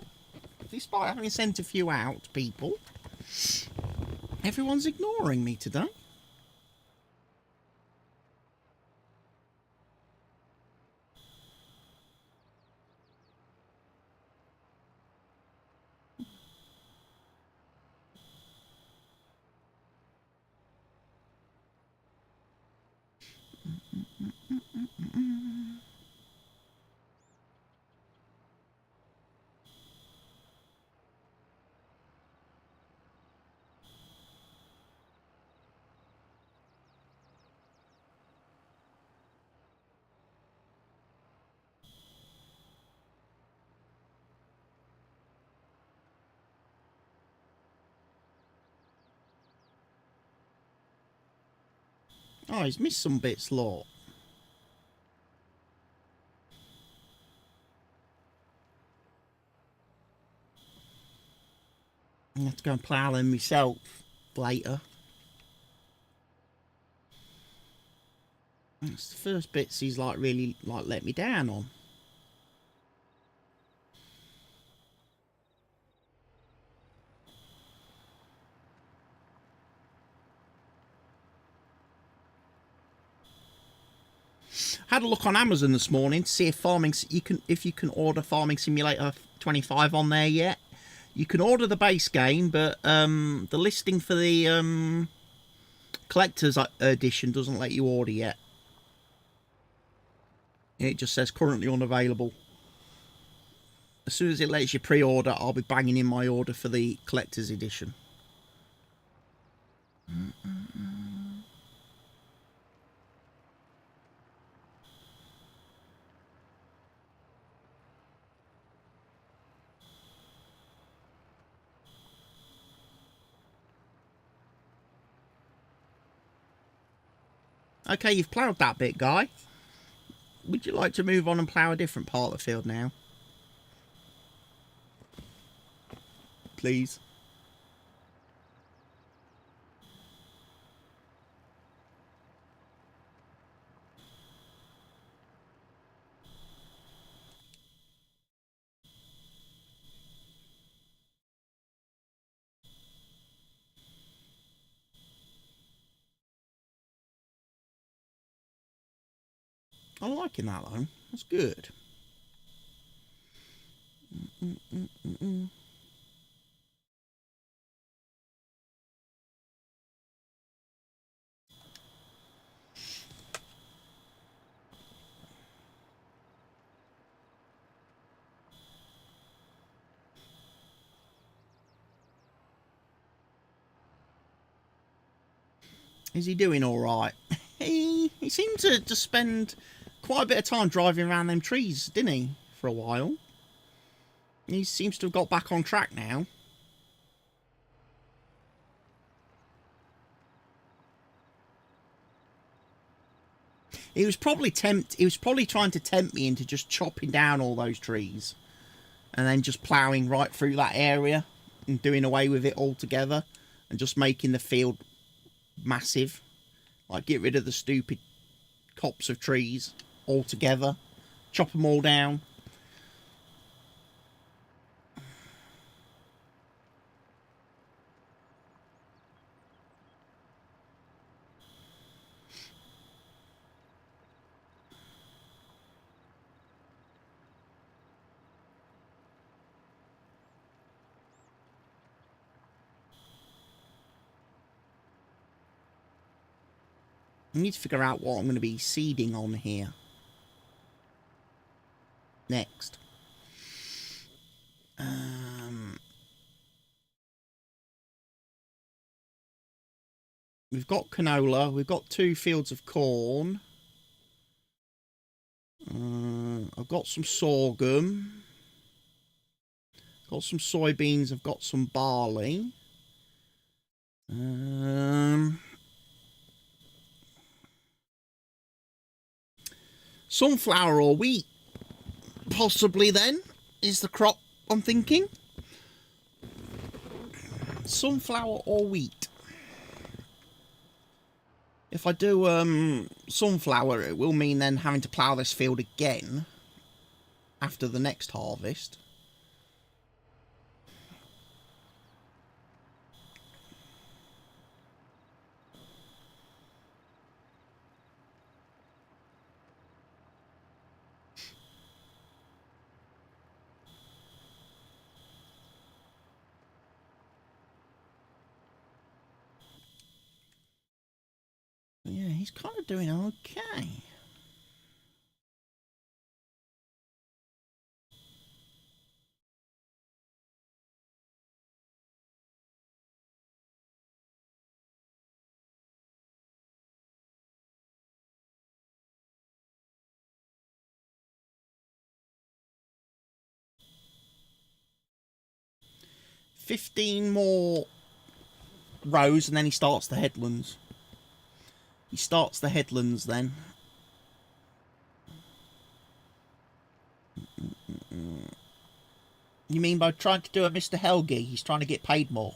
Despite having sent a few out to people, everyone's ignoring me today. Oh, he's missed some bits, lot. I have to go and plough them myself later. That's the first bits he's like really like let me down on. Had a look on Amazon this morning to see if you can order Farming Simulator 25 on there yet. You can order the base game, but the listing for the collector's edition doesn't let you order yet. It just says currently unavailable. As soon as it lets you pre-order, I'll be banging in my order for the collector's edition. Okay, you've ploughed that bit, guy. Would you like to move on and plough a different part of the field now? Please. I'm liking that though. That's good. Is he doing all right? He seemed to spend quite a bit of time driving around them trees, didn't he, for a while? He seems to have got back on track now. He was probably trying to tempt me into just chopping down all those trees and then just ploughing right through that area and doing away with it altogether and just making the field massive. Like, get rid of the stupid copse of trees altogether, chop them all down. I need to figure out what I'm going to be seeding on here next. We've got canola. We've got 2 fields of corn. I've got some sorghum. Got some soybeans. I've got some barley. Sunflower or wheat, possibly, then, is the crop I'm thinking. Sunflower or wheat. If I do sunflower, it will mean then having to plough this field again after the next harvest. Yeah, he's kind of doing okay. $15 more rows and then he starts the headlands. He starts the headlands then. You mean by trying to do a Mr. Helge, he's trying to get paid more?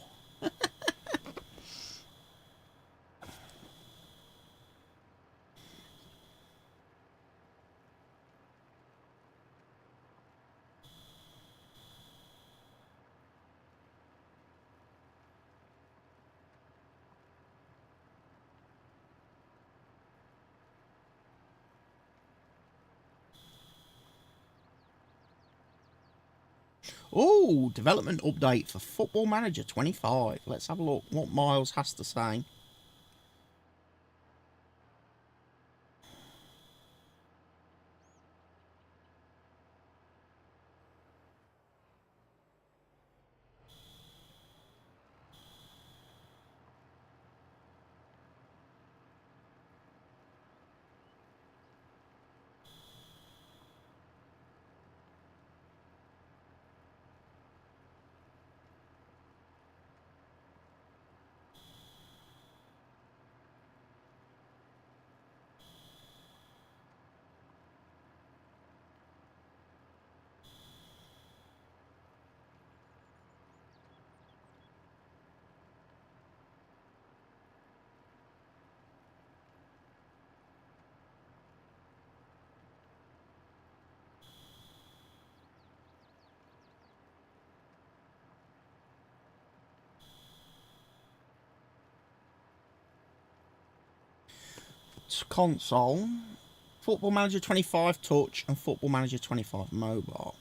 Oh, development update for Football Manager 25. Let's have a look what Miles has to say. Console, Football Manager 25 Touch and Football Manager 25 Mobile.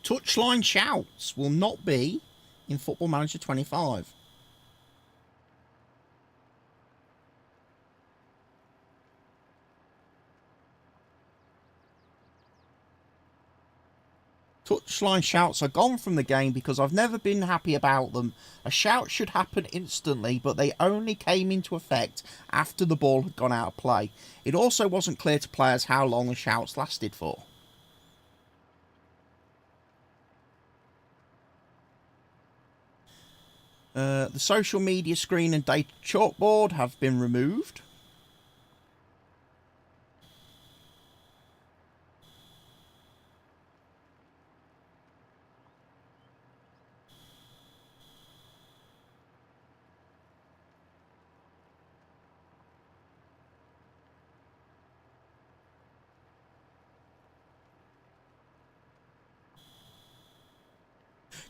Touchline shouts will not be in Football Manager 25. Touchline shouts are gone from the game because I've never been happy about them. A shout should happen instantly, but they only came into effect after the ball had gone out of play. It also wasn't clear to players how long the shouts lasted for. The social media screen and data chalkboard have been removed.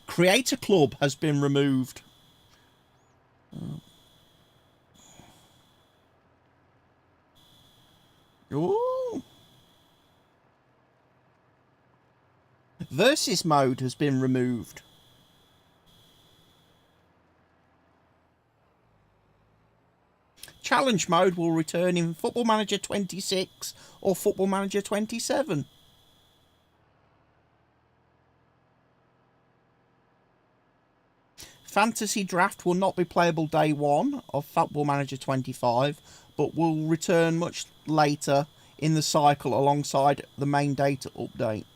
Create a club has been removed. Ooh. Versus mode has been removed. Challenge mode will return in Football Manager 26 or Football Manager 27. Fantasy Draft will not be playable day 1 of Football Manager 25, but will return much later in the cycle alongside the main data update.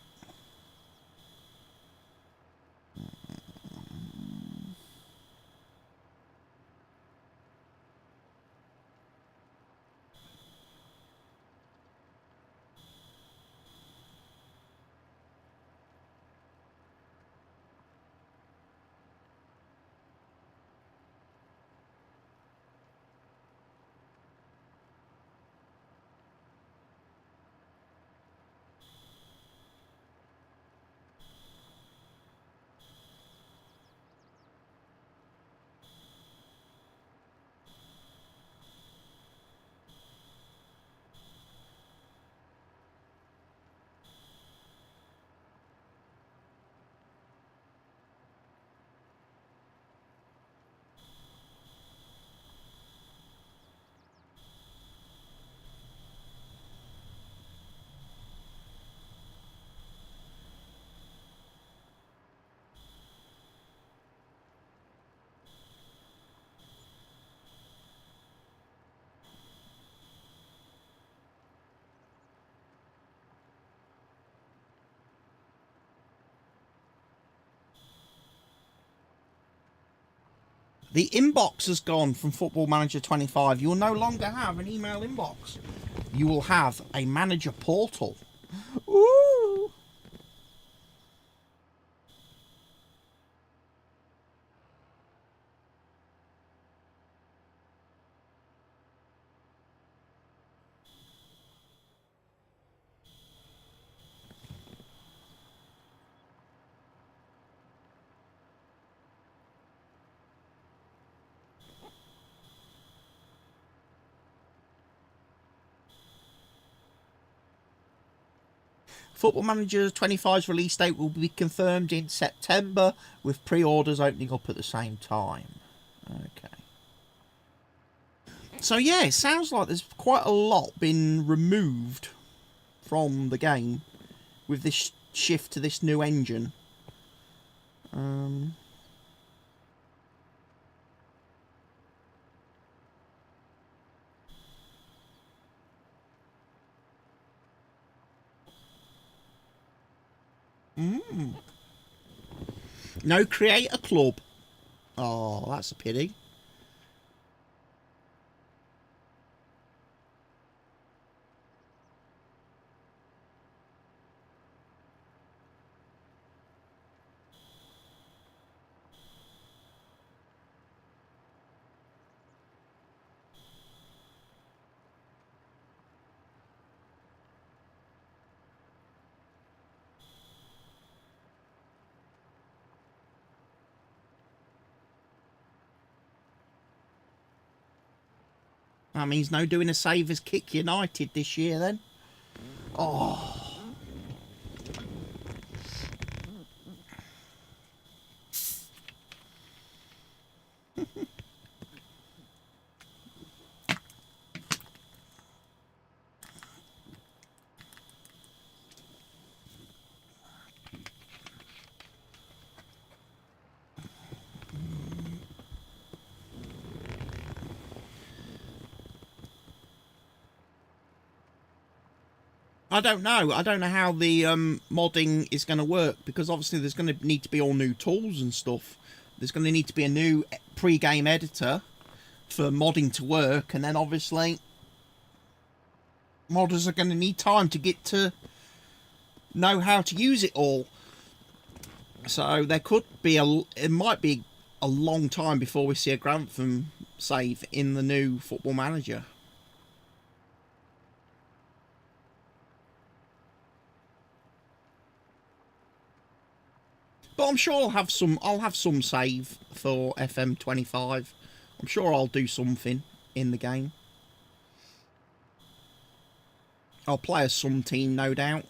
The inbox has gone from Football Manager 25. You will no longer have an email inbox. You will have a manager portal. Ooh. Football Manager 25's release date will be confirmed in September, with pre-orders opening up at the same time. Okay. So yeah, it sounds like there's quite a lot been removed from the game with this shift to this new engine. No, create a club. Oh, that's a pity. That means no doing a save as Kick United this year then. Oh. I don't know. I don't know how the modding is going to work, because obviously there's going to need to be all new tools and stuff. There's going to need to be a new pre-game editor for modding to work, and then obviously modders are going to need time to get to know how to use it all. So there could be it might be a long time before we see a Grantham save in the new Football Manager. But I'm sure I'll have some save for FM25. I'm sure I'll do something in the game. I'll play as some team, no doubt.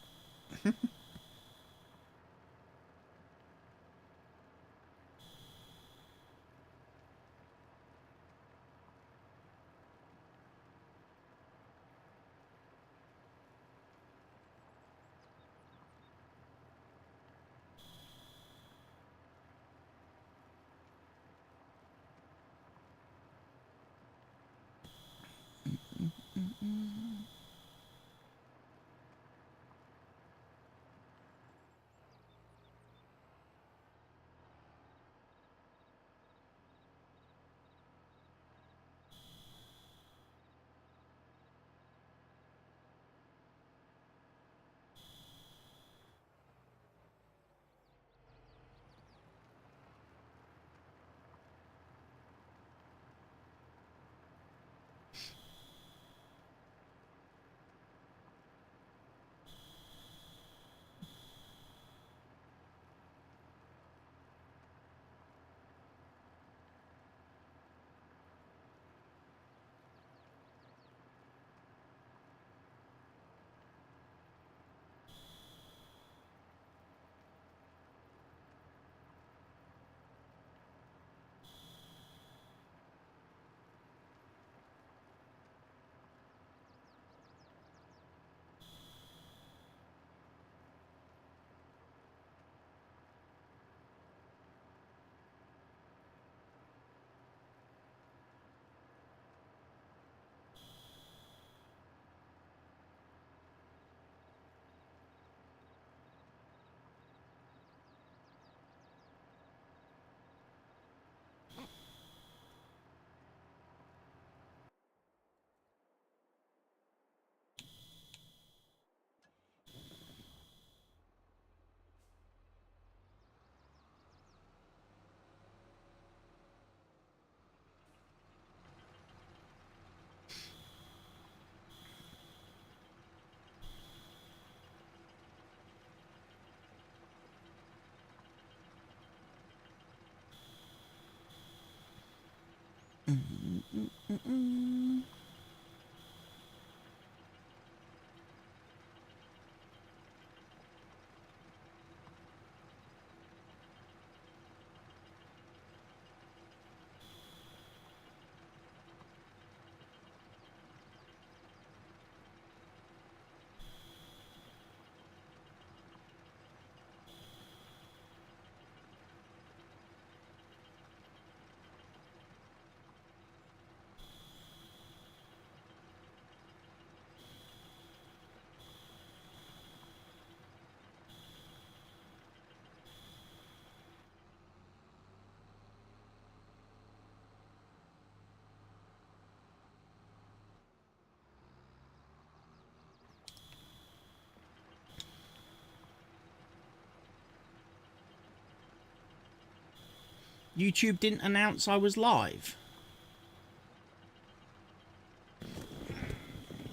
YouTube didn't announce I was live.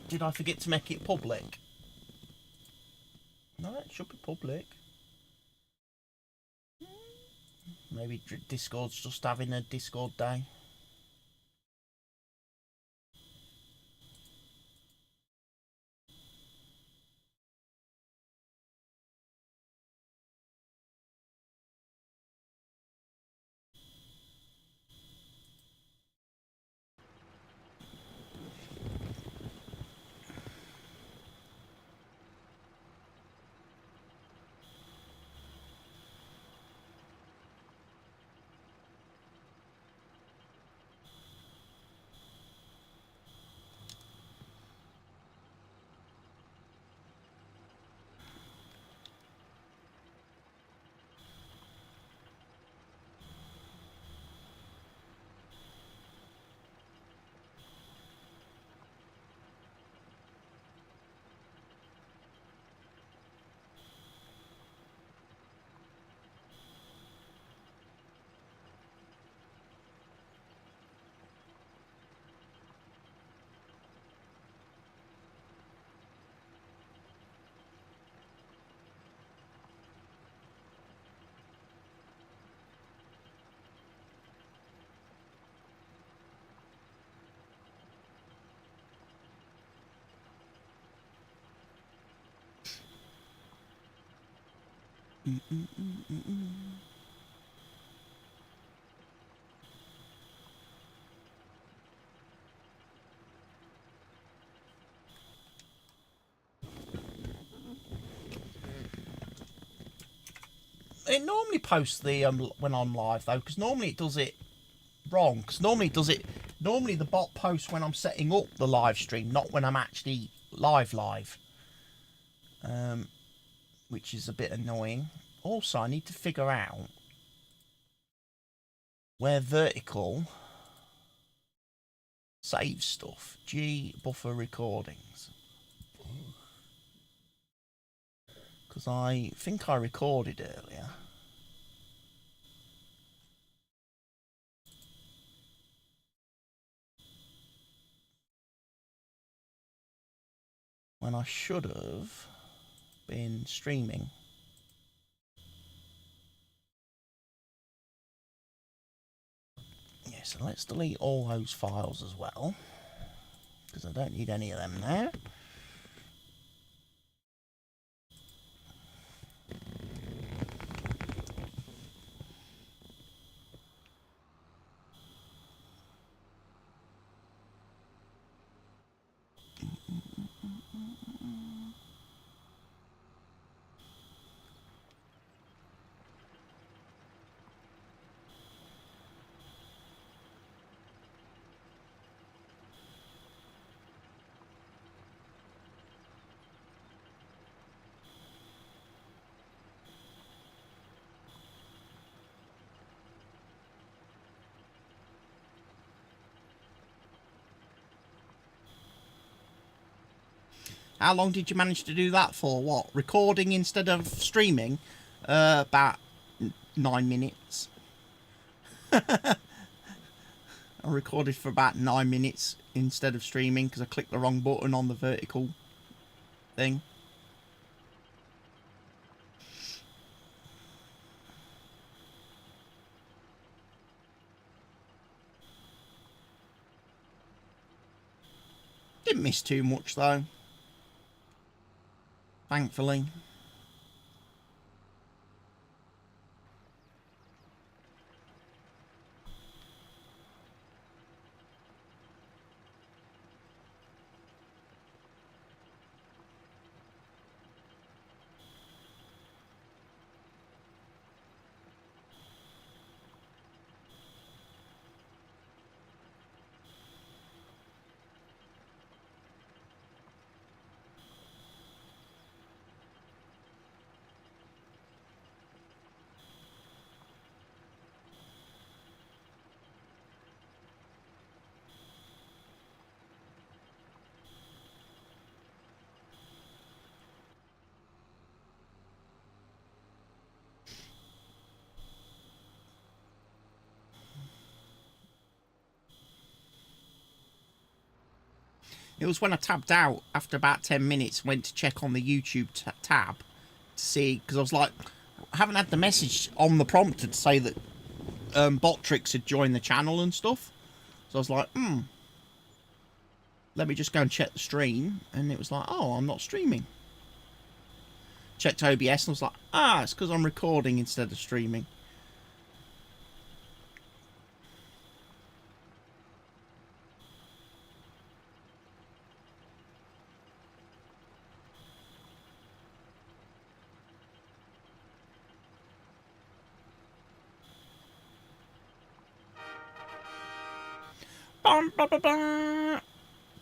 Did I forget to make it public? No, it should be public. Maybe Discord's just having a Discord day. It normally posts the when I'm live though, because normally it does it wrong. Because normally the bot posts when I'm setting up the live stream, not when I'm actually live. Which is a bit annoying. Also, I need to figure out where vertical saves stuff. G buffer recordings. Because I think I recorded earlier. When I should have been streaming. Yeah, so let's delete all those files as well, because I don't need any of them now. How long did you manage to do that for? What, recording instead of streaming? About 9 minutes. I recorded for about 9 minutes instead of streaming because I clicked the wrong button on the vertical thing. Didn't miss too much though, thankfully. It was when I tabbed out after about 10 minutes, went to check on the YouTube tab to see, because I was like, I haven't had the message on the prompter to say that Botrix had joined the channel and stuff. So I was like, let me just go and check the stream. And it was like, oh, I'm not streaming. Checked OBS and was like, it's because I'm recording instead of streaming.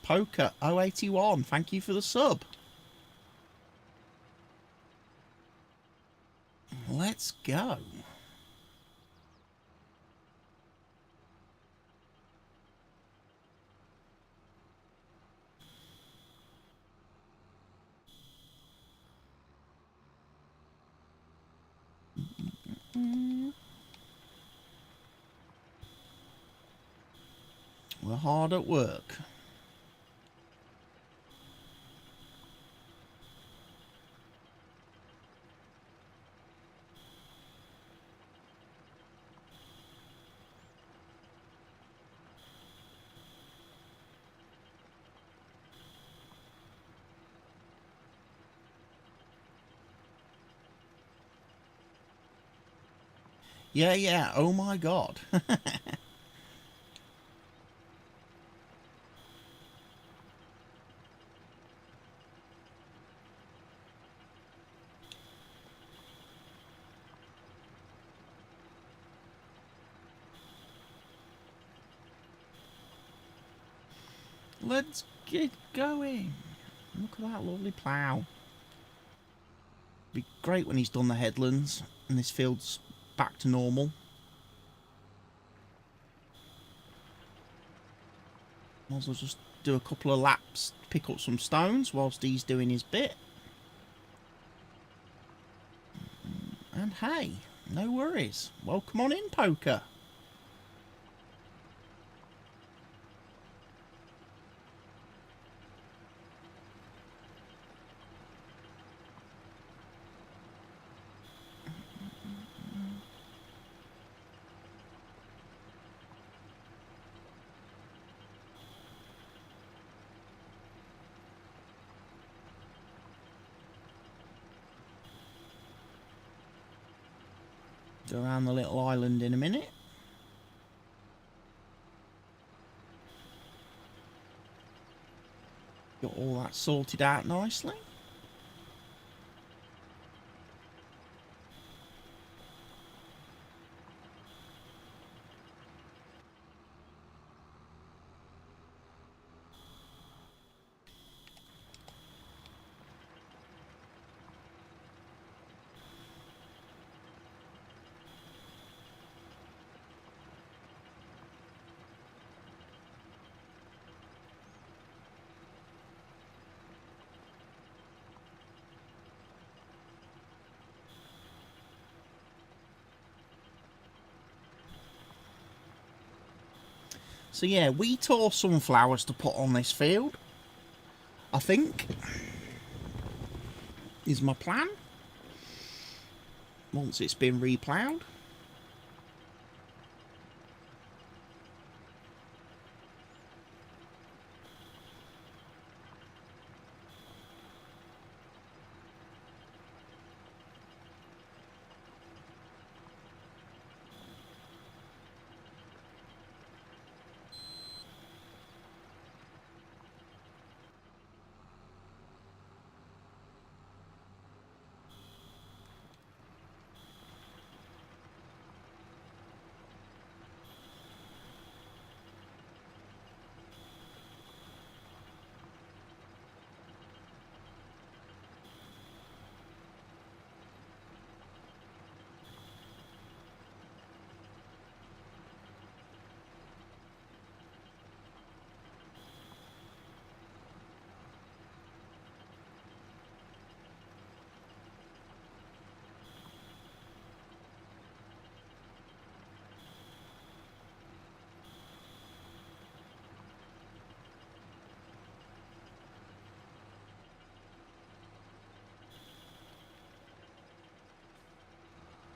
Poker 081, thank you for the sub. Let's go. We're hard at work. Yeah, yeah. Oh my god. Let's get going. Look at that lovely plough. Be great when he's done the headlands and this field's back to normal. Might as well just do a couple of laps, pick up some stones whilst he's doing his bit. And hey, no worries. Well, come on in, Poker. Go around the little island in a minute. Got all that sorted out nicely. So yeah, we tore sunflowers to put on this field, I think, is my plan, once it's been reploughed.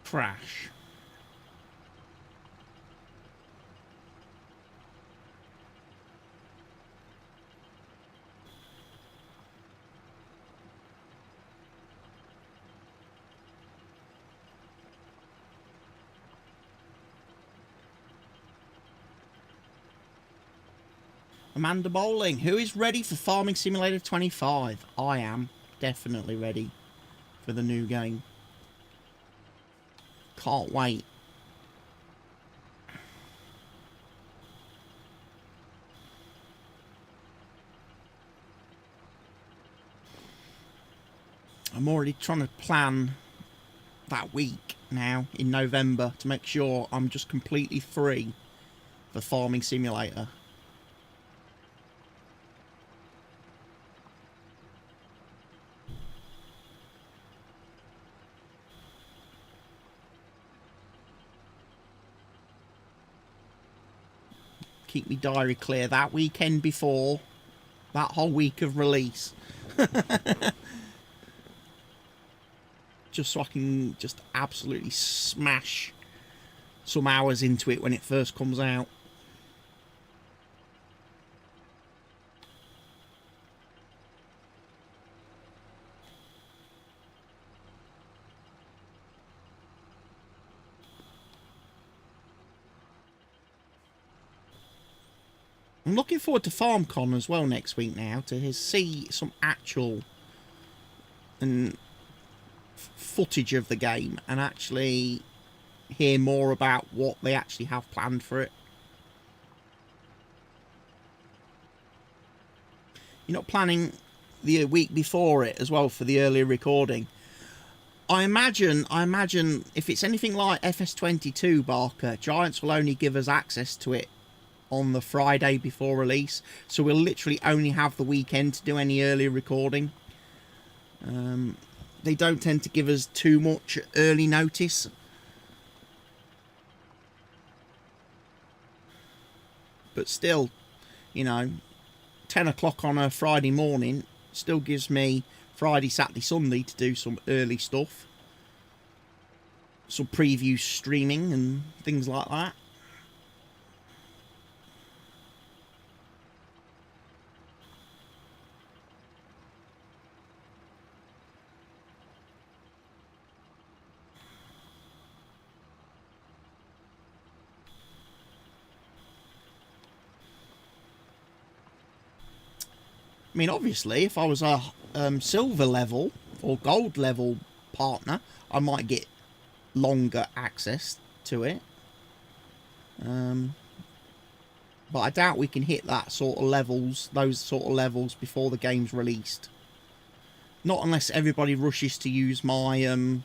Crash. Amanda Bowling, who is ready for Farming Simulator 25? I am definitely ready for the new game. Can't wait. I'm already trying to plan that week now in November to make sure I'm just completely free for Farming Simulator. Keep me diary clear that weekend before, that whole week of release. Just so I can just absolutely smash some hours into it when it first comes out. I'm looking forward to FarmCon as well next week now, to see some actual and footage of the game and actually hear more about what they actually have planned for it. You're not planning the week before it as well for the earlier recording. I imagine if it's anything like FS22, Barker, Giants will only give us access to it on the Friday before release, so we'll literally only have the weekend to do any earlier recording. They don't tend to give us too much early notice. But still, you know, 10 o'clock on a Friday morning still gives me Friday, Saturday, Sunday to do some early stuff. Some preview streaming and things like that. I mean, obviously, if I was a silver level or gold level partner, I might get longer access to it. But I doubt we can hit that sort of levels, those sort of levels before the game's released. Not unless everybody rushes to use my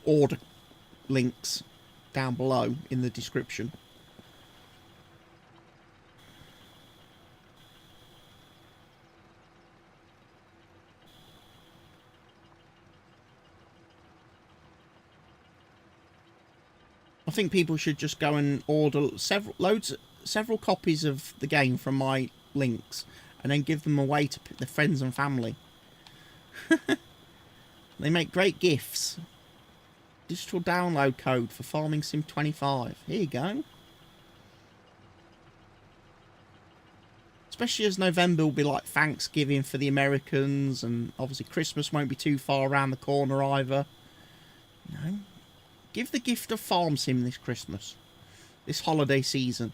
order links down below in the description. I think people should just go and order several copies of the game from my links and then give them away to their friends and family. They make great gifts. Digital download code for Farming Sim 25. Here you go. Especially as November will be like Thanksgiving for the Americans, and obviously Christmas won't be too far around the corner either. You know, give the gift of Farm Sim this Christmas, this holiday season.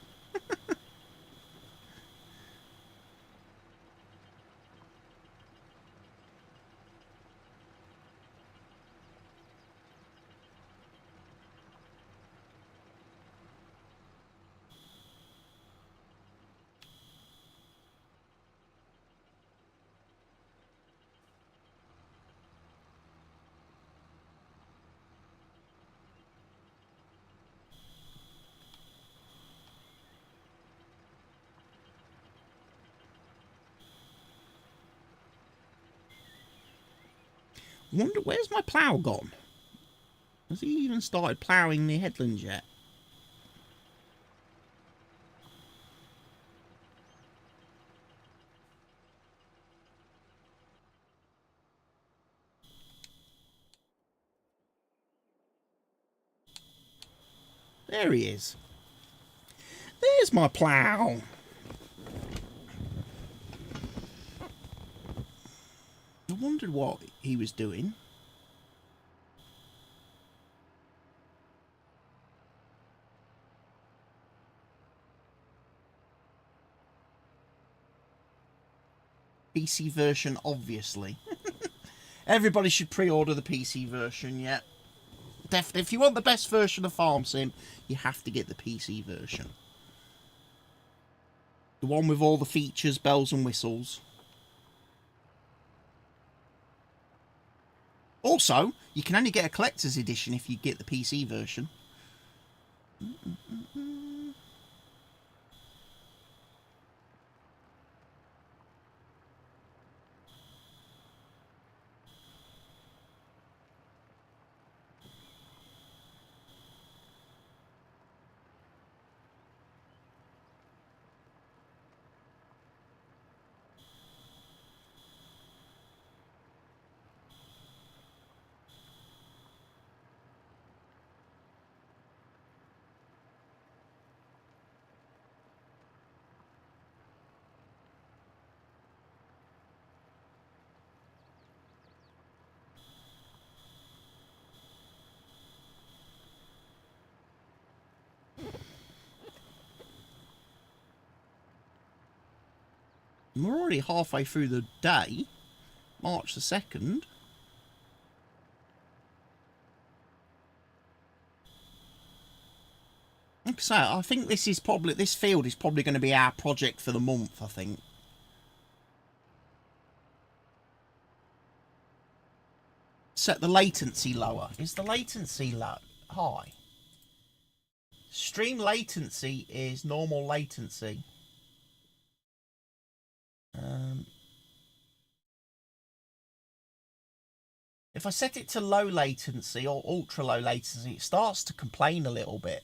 Wonder, where's my plough gone? Has he even started ploughing the headlands yet? There he is. There's my plough. I wondered what he was doing. PC version, obviously. Everybody should pre-order the PC version, yeah. Definitely, if you want the best version of Farm Sim, you have to get the PC version. The one with all the features, bells and whistles. Also, you can only get a collector's edition if you get the PC version. And we're already halfway through the day, March the 2nd. Like I say, I think this field is probably going to be our project for the month, I think. Set the latency lower. Is the latency high? Stream latency is normal latency. If I set it to low latency or ultra low latency, it starts to complain a little bit.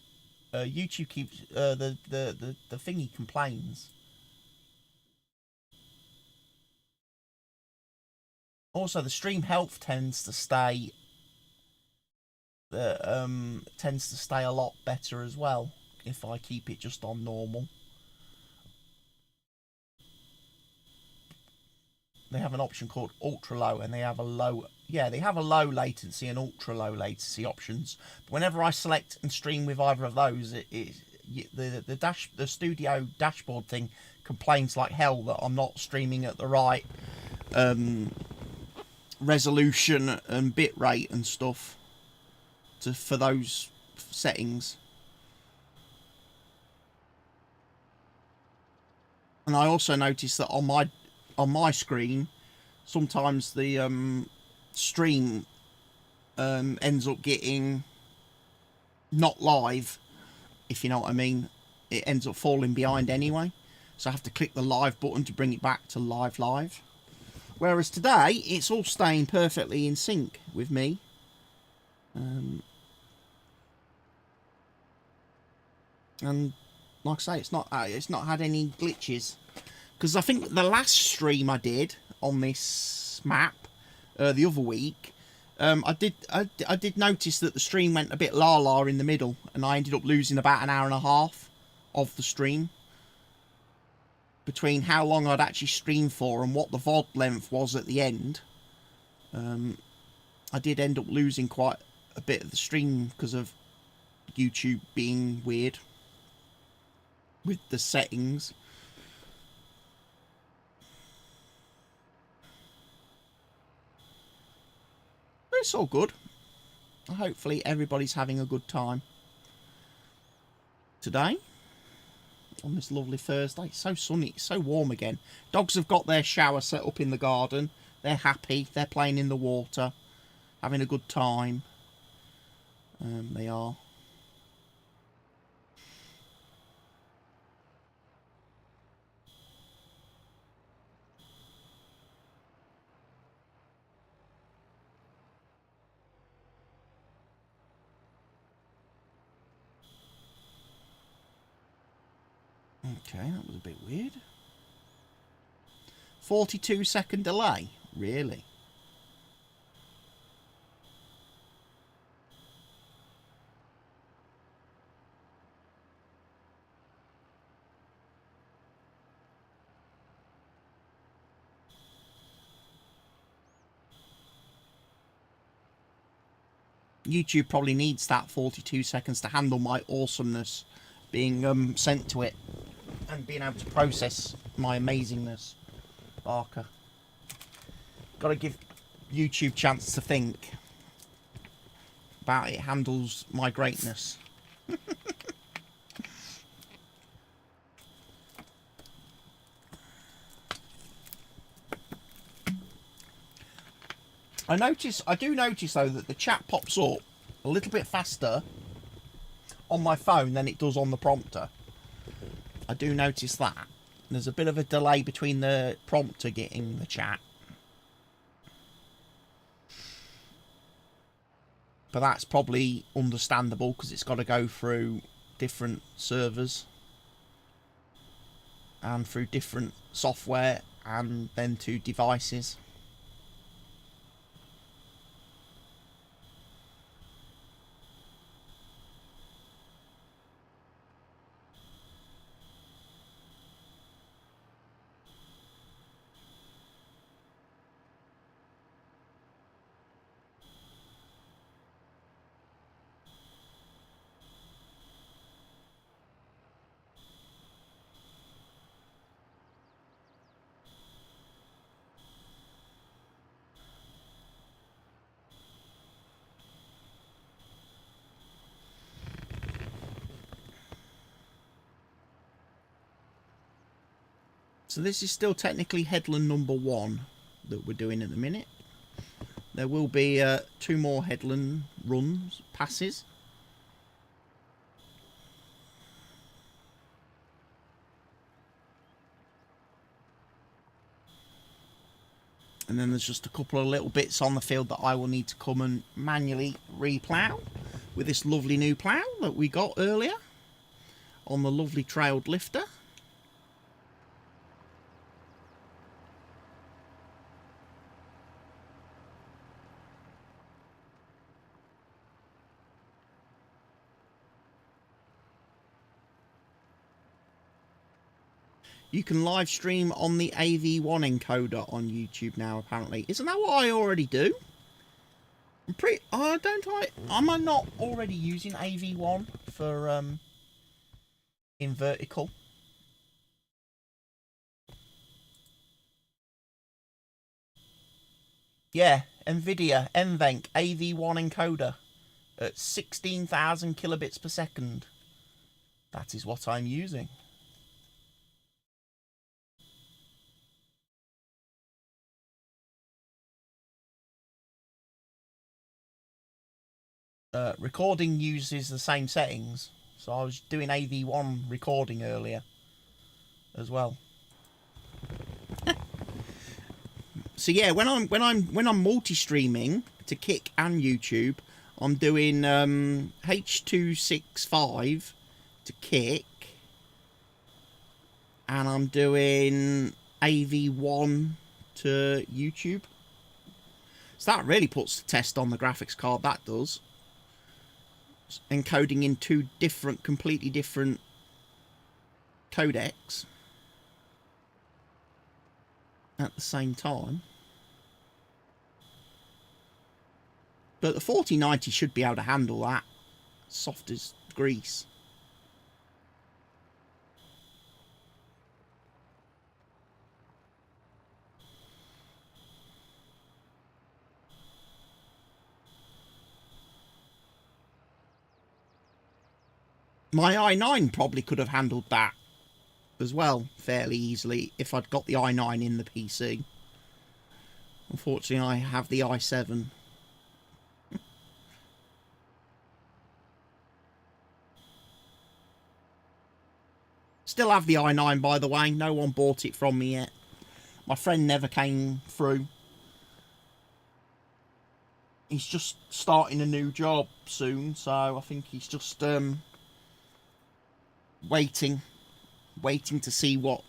YouTube keeps the thingy complains. Also, the stream health tends to stay a lot better as well if I keep it just on normal. They have an option called ultra low, and they have a low. Yeah, they have a low latency and ultra low latency options. But whenever I select and stream with either of those, the studio dashboard thing complains like hell that I'm not streaming at the right resolution and bit rate and stuff for those settings. And I also noticed that on my screen, sometimes the stream ends up getting not live, if you know what I mean. It ends up falling behind anyway, so I have to click the live button to bring it back to live. Whereas today, it's all staying perfectly in sync with me. And like I say, it's not had any glitches. Because I think the last stream I did on this map, the other week, I did notice that the stream went a bit la-la in the middle, and I ended up losing about an hour and a half of the stream between how long I'd actually streamed for and what the VOD length was at the end. I did end up losing quite a bit of the stream because of YouTube being weird with the settings. But it's all good. Hopefully everybody's having a good time today on this lovely Thursday. It's so sunny, it's so warm again. Dogs have got their shower set up in the garden. They're happy, they're playing in the water, having a good time. They are. Okay, that was a bit weird. 42-second delay? Really? YouTube probably needs that 42 seconds to handle my awesomeness being sent to it and being able to process my amazingness. Barker. Got to give YouTube a chance to think about it handles my greatness. I do notice though that the chat pops up a little bit faster on my phone than it does on the prompter. I do notice that. There's a bit of a delay between the prompter getting the chat. But that's probably understandable because it's got to go through different servers and through different software and then to devices. So this is still technically headland number 1 that we're doing at the minute. There will be 2 more headland runs, passes. And then there's just a couple of little bits on the field that I will need to come and manually replough with this lovely new plough that we got earlier on the lovely trailed lifter. You can live stream on the AV1 encoder on YouTube now, apparently. Isn't that what I already do? Am I not already using AV1 for in vertical? Yeah, NVIDIA NVENC AV1 encoder at 16,000 kilobits per second. That is what I'm using. Recording uses the same settings, so I was doing AV1 recording earlier as well. So yeah, when I'm multi-streaming to Kick and YouTube, I'm doing H.265 to Kick, and I'm doing AV1 to YouTube. So that really puts the test on the graphics card, that does. Encoding in 2 different, completely different codecs at the same time. But the 4090 should be able to handle that. Soft as grease. My i9 probably could have handled that as well fairly easily if I'd got the i9 in the PC. Unfortunately, I have the i7. Still have the i9, by the way. No one bought it from me yet. My friend never came through. He's just starting a new job soon, so I think he's just waiting to see what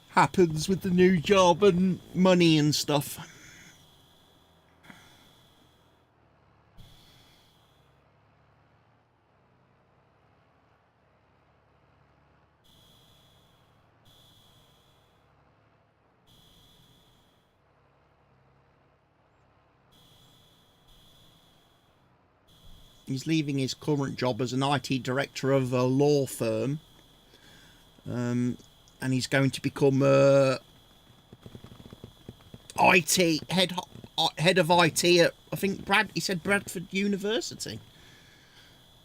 happens with the new job and money and stuff. He's leaving his current job as an IT director of a law firm. And he's going to become IT head of IT at, I think, he said Bradford University.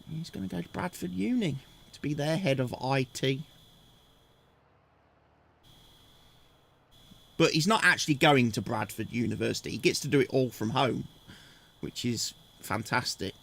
He's going to go to Bradford Uni to be their head of IT. But he's not actually going to Bradford University. He gets to do it all from home, which is fantastic.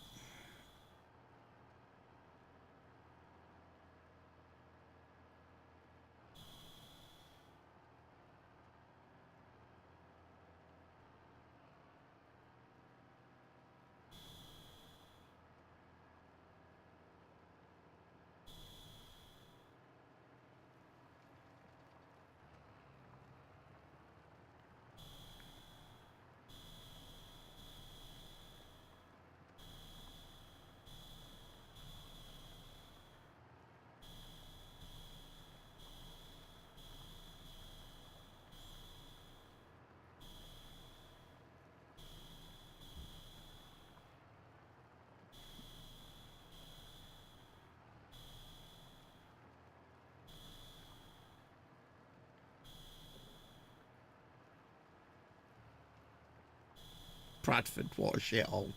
Bradford, what a shithole.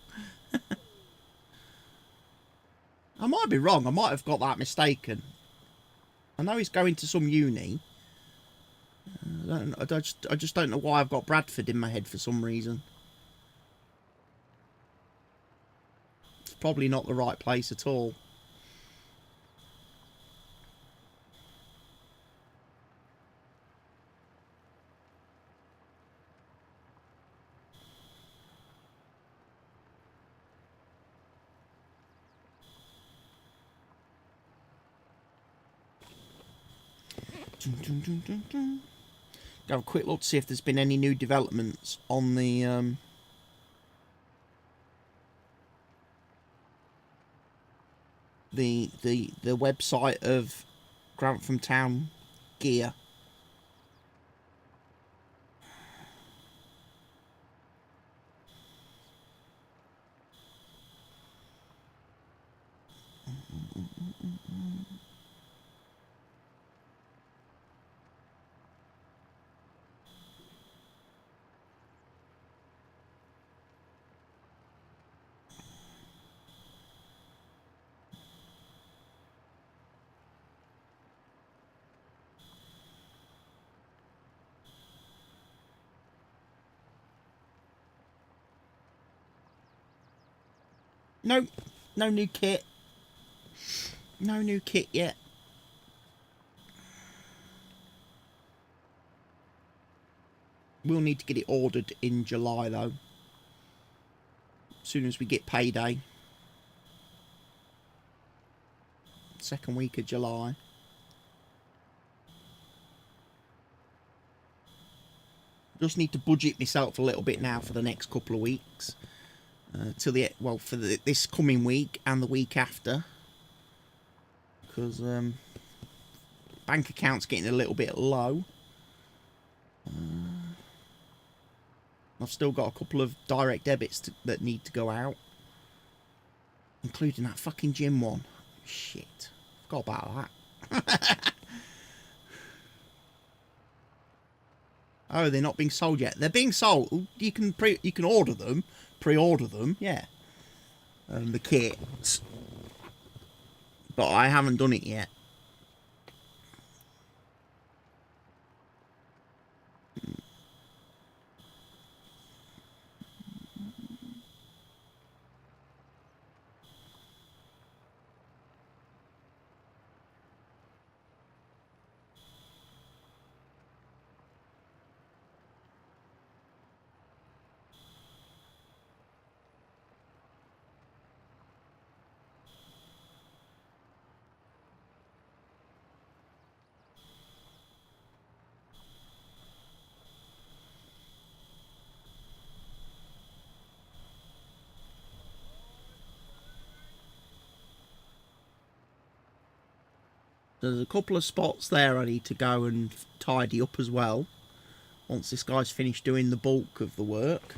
I might be wrong. I might have got that mistaken. I know he's going to some uni. I just don't know why I've got Bradford in my head for some reason. It's probably not the right place at all. Have a quick look to see if there's been any new developments on the website of Grantham Town Gear. No, no new kit. No new kit yet. We'll need to get it ordered in July though. As soon as we get payday. Second week of July. Just need to budget myself a little bit now for the next couple of weeks. Till the for this coming week and the week after, because bank account's getting a little bit low. I've still got a couple of direct debits that need to go out, including that fucking gym one. Shit, forgot about that. Oh, they're not being sold yet. They're being sold. You can order them. Pre-order them, yeah. The kits. But I haven't done it yet. There's a couple of spots there I need to go and tidy up as well, once this guy's finished doing the bulk of the work.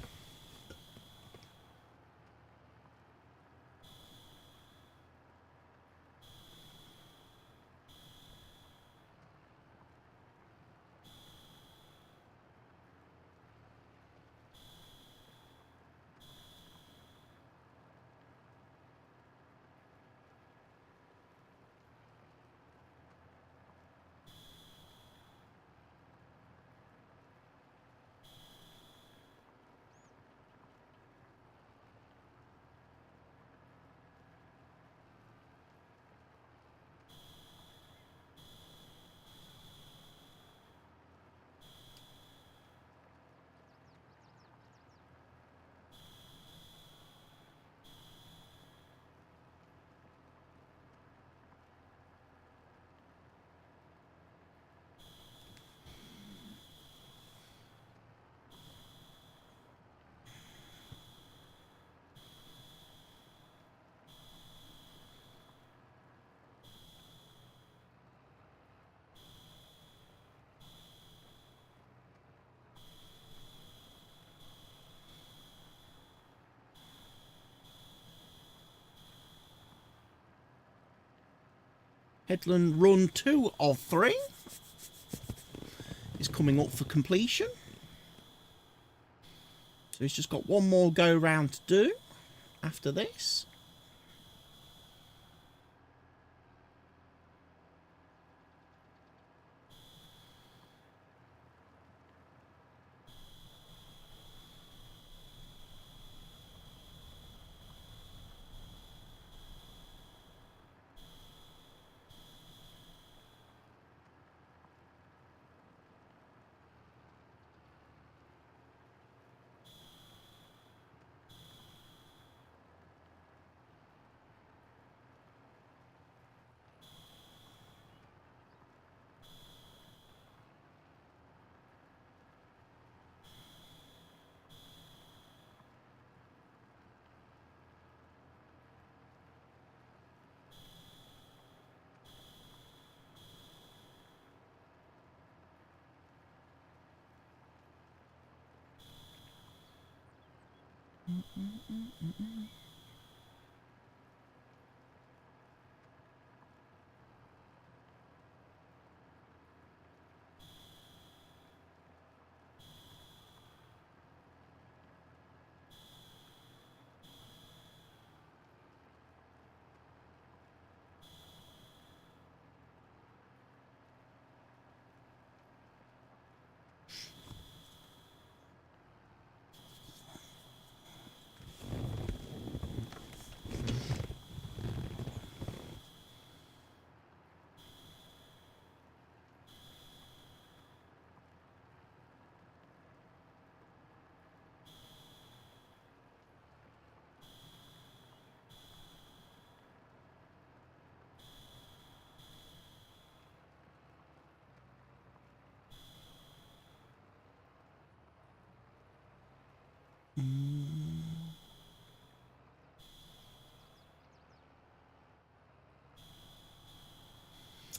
Headland Run 2 of 3 is coming up for completion. So he's just got one more go round to do after this.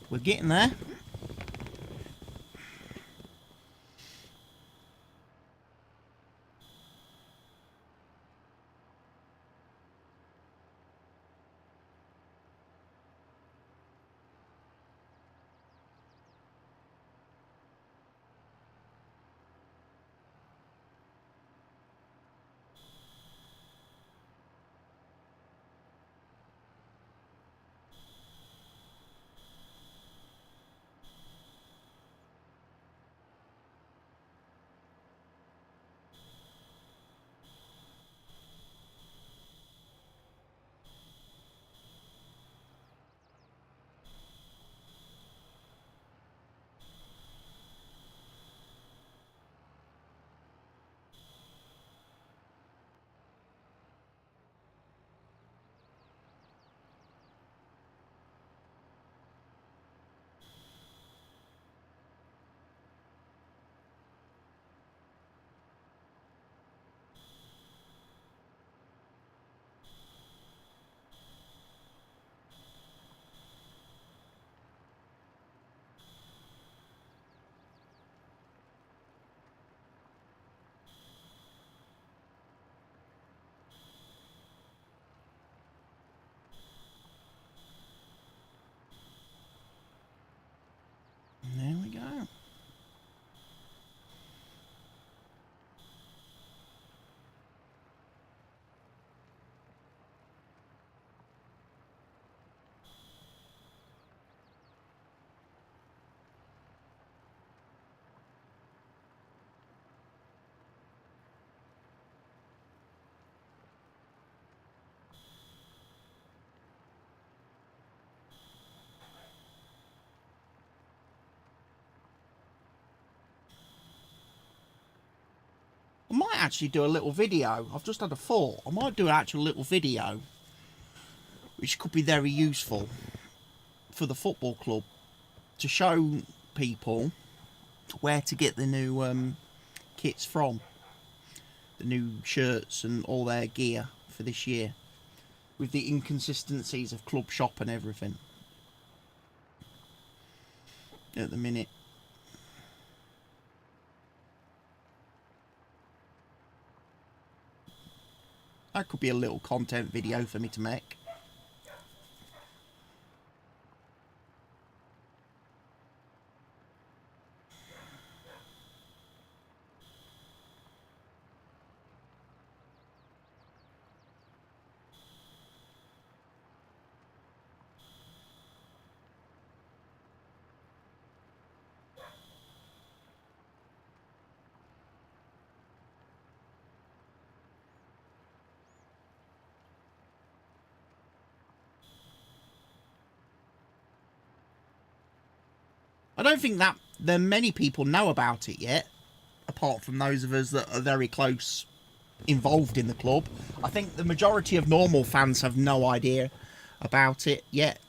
We're getting there. There we go. I might actually do a little video. I've just had a thought. I might do an actual little video, which could be very useful for the football club, to show people where to get the new kits from, the new shirts and all their gear for this year, with the inconsistencies of club shop and everything at the minute. That could be a little content video for me to make. I don't think that many people know about it yet, apart from those of us that are very close involved in the club. I think the majority of normal fans have no idea about it yet.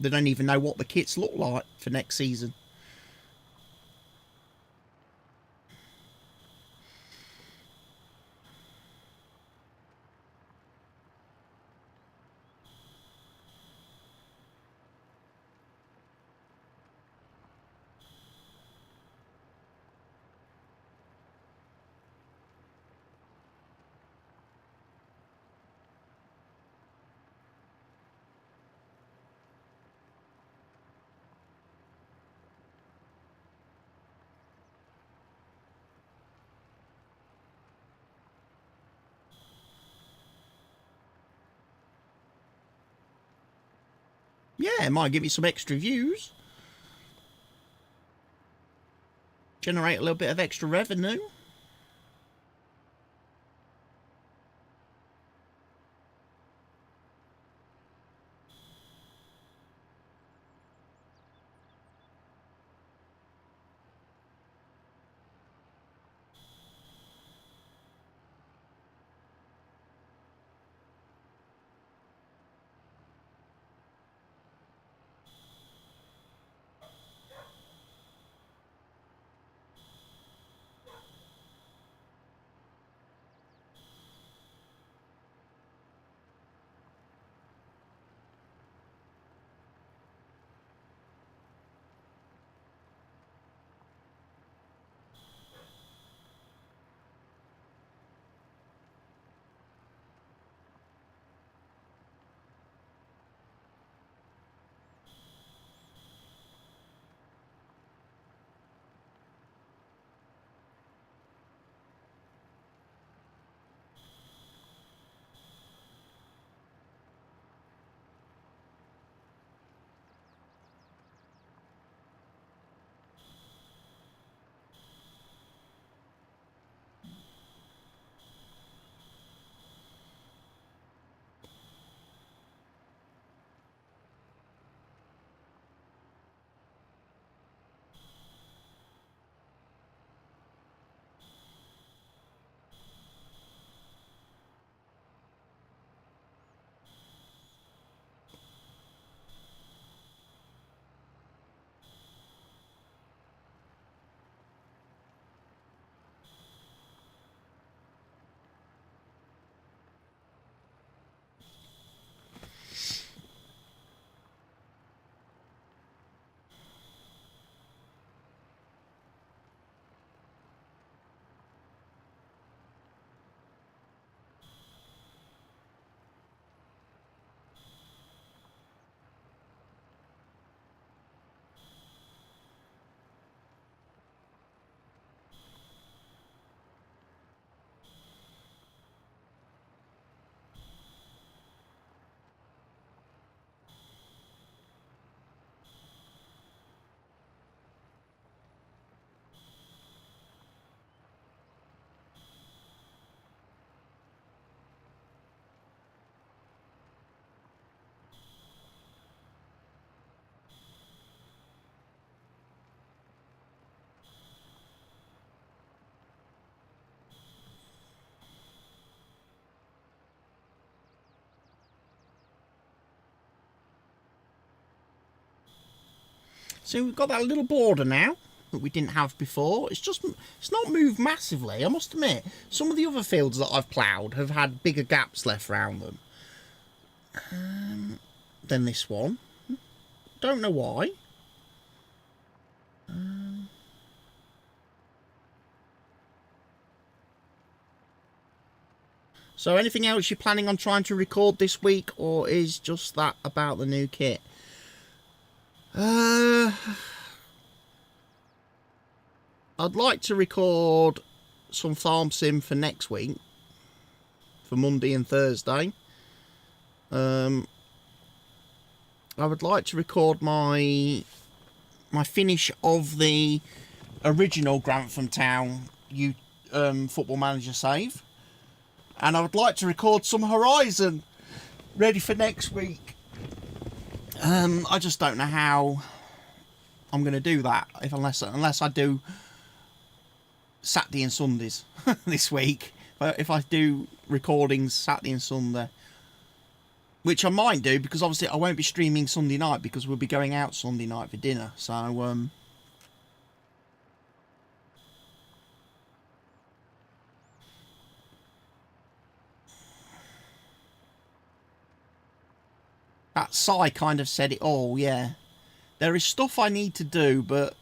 They don't even know what the kits look like for next season. Yeah, it might give me some extra views. Generate a little bit of extra revenue. So we've got that little border now that we didn't have before. It's not moved massively, I must admit. Some of the other fields that I've ploughed have had bigger gaps left around them than this one. Don't know why. So anything else you're planning on trying to record this week, or is just that about the new kit? I'd like to record some farm sim for next week, for Monday and Thursday. I would like to record my finish of the original Grantham Town Football Manager save, and I would like to record some Horizon ready for next week. I just don't know how I'm going to do that unless I do Saturday and Sundays this week. But if I do recordings Saturday and Sunday, which I might do, because obviously I won't be streaming Sunday night because we'll be going out Sunday night for dinner. So that sigh kind of said it all. Yeah, there is stuff I need to do, but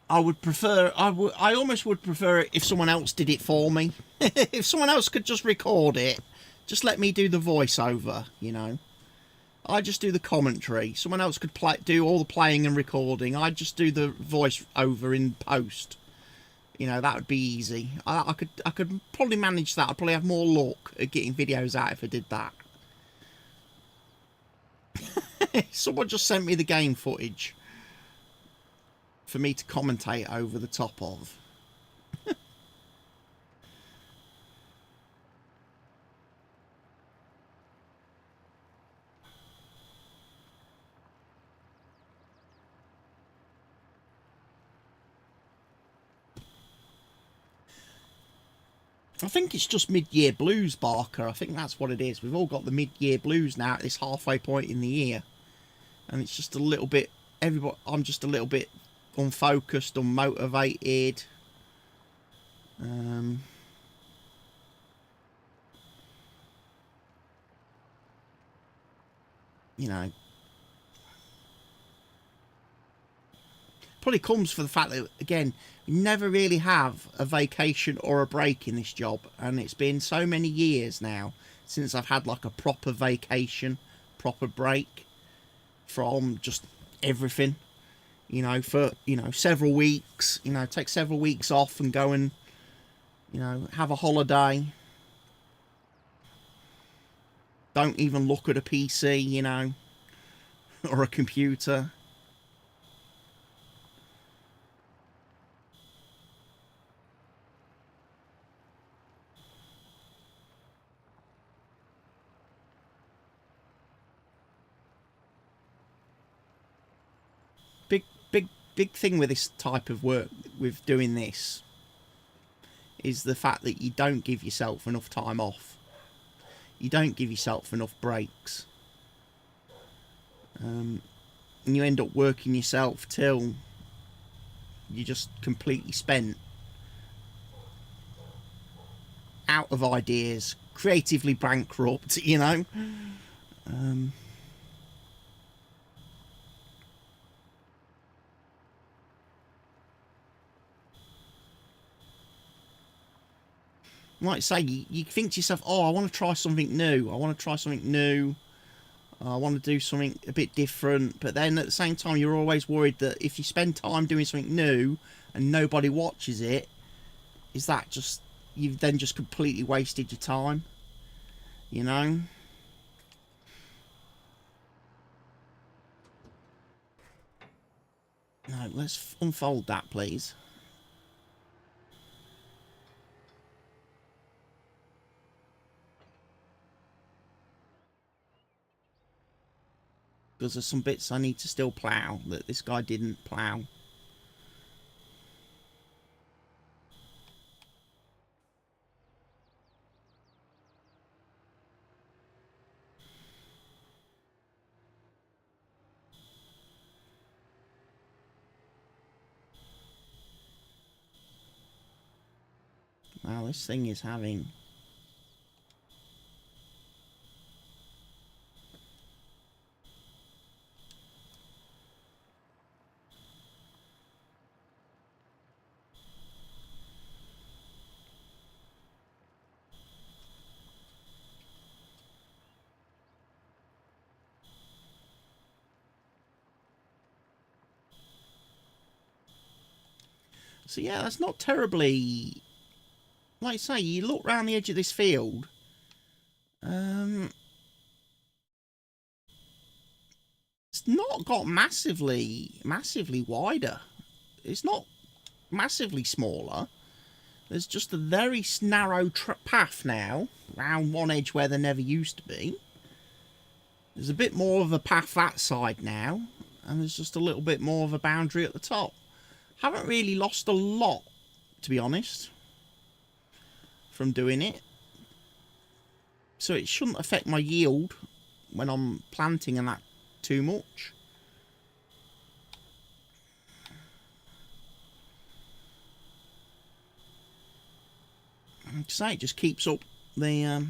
I almost would prefer it if someone else did it for me. If someone else could just record it, just let me do the voiceover, you know. I just do the commentary. Someone else could do all the playing and recording. I'd just do the voiceover in post. You know, that would be easy. I could probably manage that. I'd probably have more luck at getting videos out if I did that. Someone just sent me the game footage for me to commentate over the top of. I think it's just mid-year blues, Barker. I think that's what it is. We've all got the mid-year blues now at this halfway point in the year. And it's just a little bit... I'm just a little bit unfocused, unmotivated. You know... Probably comes for the fact that, again, you never really have a vacation or a break in this job, and it's been so many years now since I've had like a proper vacation, proper break from just everything, you know, for, you know, several weeks, you know, take several weeks off and go and, you know, have a holiday. Don't even look at a PC, you know, or a computer. Big thing with this type of work, with doing this, is the fact that you don't give yourself enough time off. You don't give yourself enough breaks. And you end up working yourself till you're just completely spent. Out of ideas, creatively bankrupt, you know. Like I say, you think to yourself, oh, I want to try something new. I want to try something new. I want to do something a bit different. But then at the same time, you're always worried that if you spend time doing something new and nobody watches it, is that just, you've then just completely wasted your time, you know? No, let's unfold that, please. Because there's some bits I need to still plough that this guy didn't plough. Wow, this thing is having... So yeah, that's not terribly... Like I say, you look round the edge of this field... It's not got massively wider. It's not massively smaller. There's just a very narrow path now, round one edge where there never used to be. There's a bit more of a path that side now, and there's just a little bit more of a boundary at the top. Haven't really lost a lot, to be honest, from doing it. So it shouldn't affect my yield when I'm planting and that too much. Like I say, it just keeps up the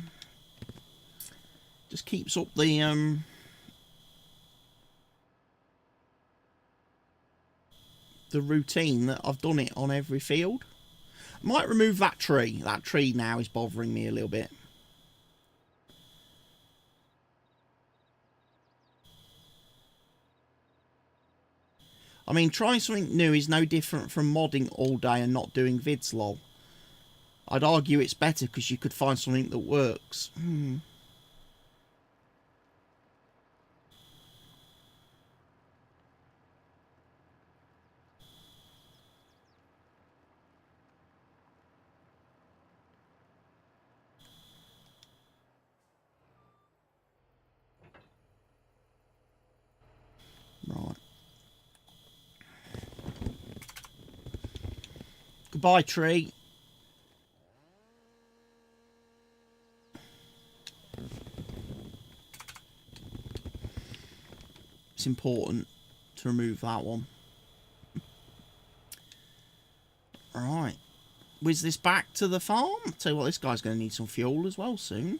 the routine that I've done it on every field. Might remove that tree. That tree now is bothering me a little bit. I mean, trying something new is no different from modding all day and not doing vids, lol. I'd argue it's better because you could find something that works. Goodbye, tree. It's important to remove that one. Right. Whiz this back to the farm. Tell you what, this guy's going to need some fuel as well soon.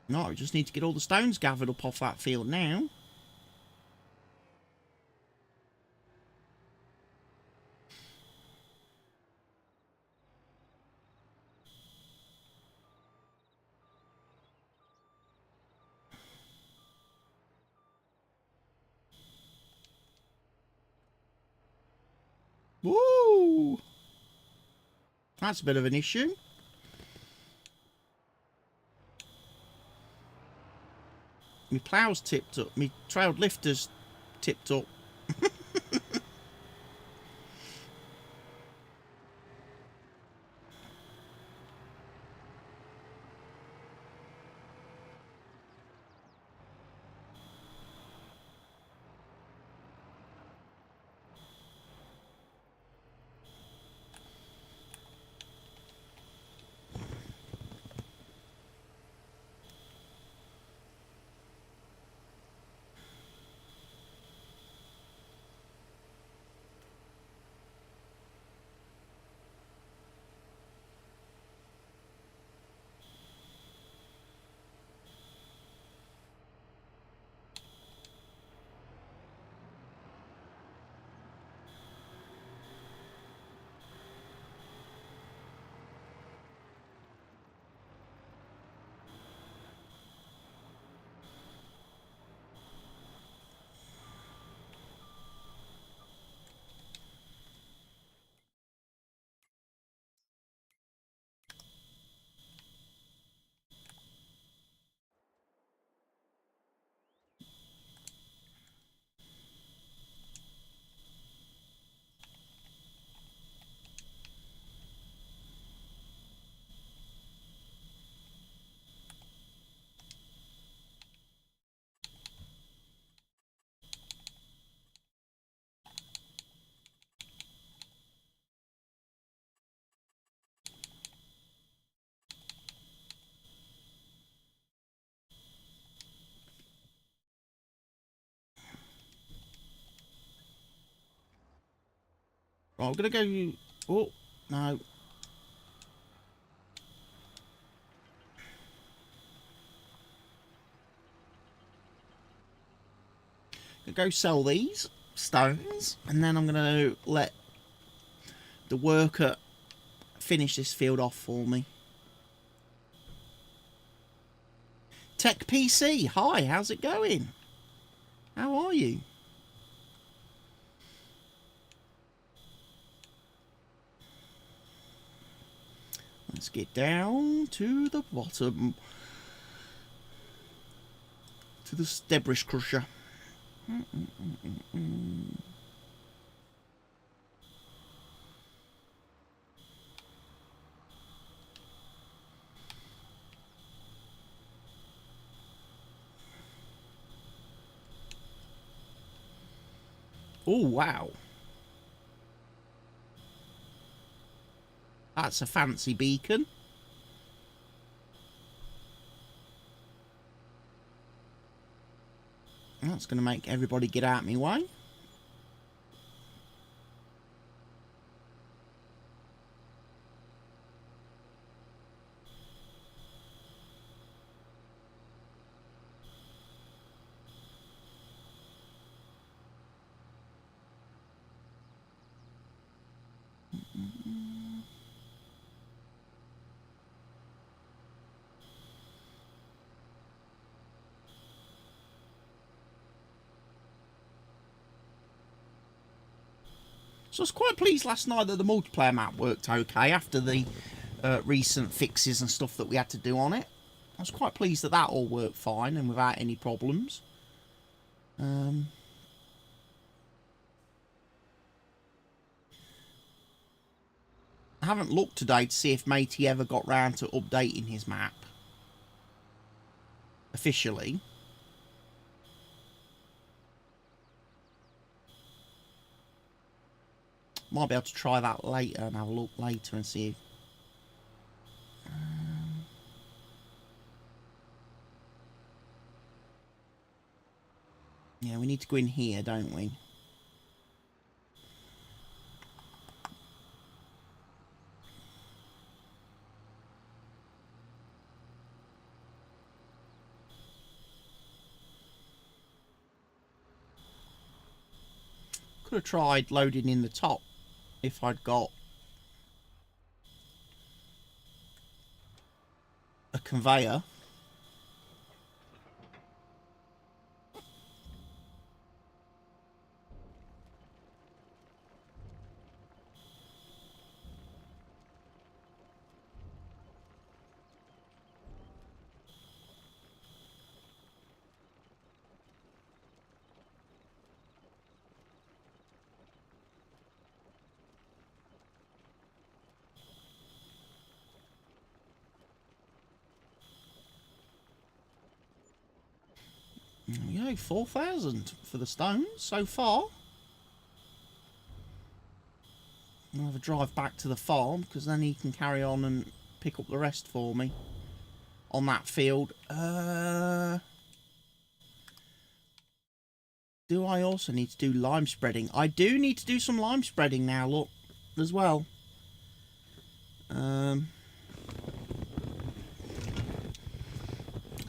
No, we just need to get all the stones gathered up off that field now. Woo! That's a bit of an issue. My plough's tipped up. My trailed lifter's tipped up. Right, I'm going to go... Oh, no. I'm going to go sell these stones, and then I'm going to let the worker finish this field off for me. Tech PC, hi, how's it going? How are you? Let's get down to the bottom. To the debris crusher. Oh, wow. That's a fancy beacon. That's going to make everybody get out of my way. So I was quite pleased last night that the multiplayer map worked okay after the recent fixes and stuff that we had to do on it. I was quite pleased that that all worked fine and without any problems. I haven't looked today to see if Matey ever got round to updating his map officially. Might be able to try that later and have a look later and see if... yeah, we need to go in here, don't we? Could have tried loading in the top if I'd got a conveyor. Yeah, 4,000 for the stones so far. I'll have a drive back to the farm because then he can carry on and pick up the rest for me on that field. Do I also need to do lime spreading? I do need to do some lime spreading now, look, as well.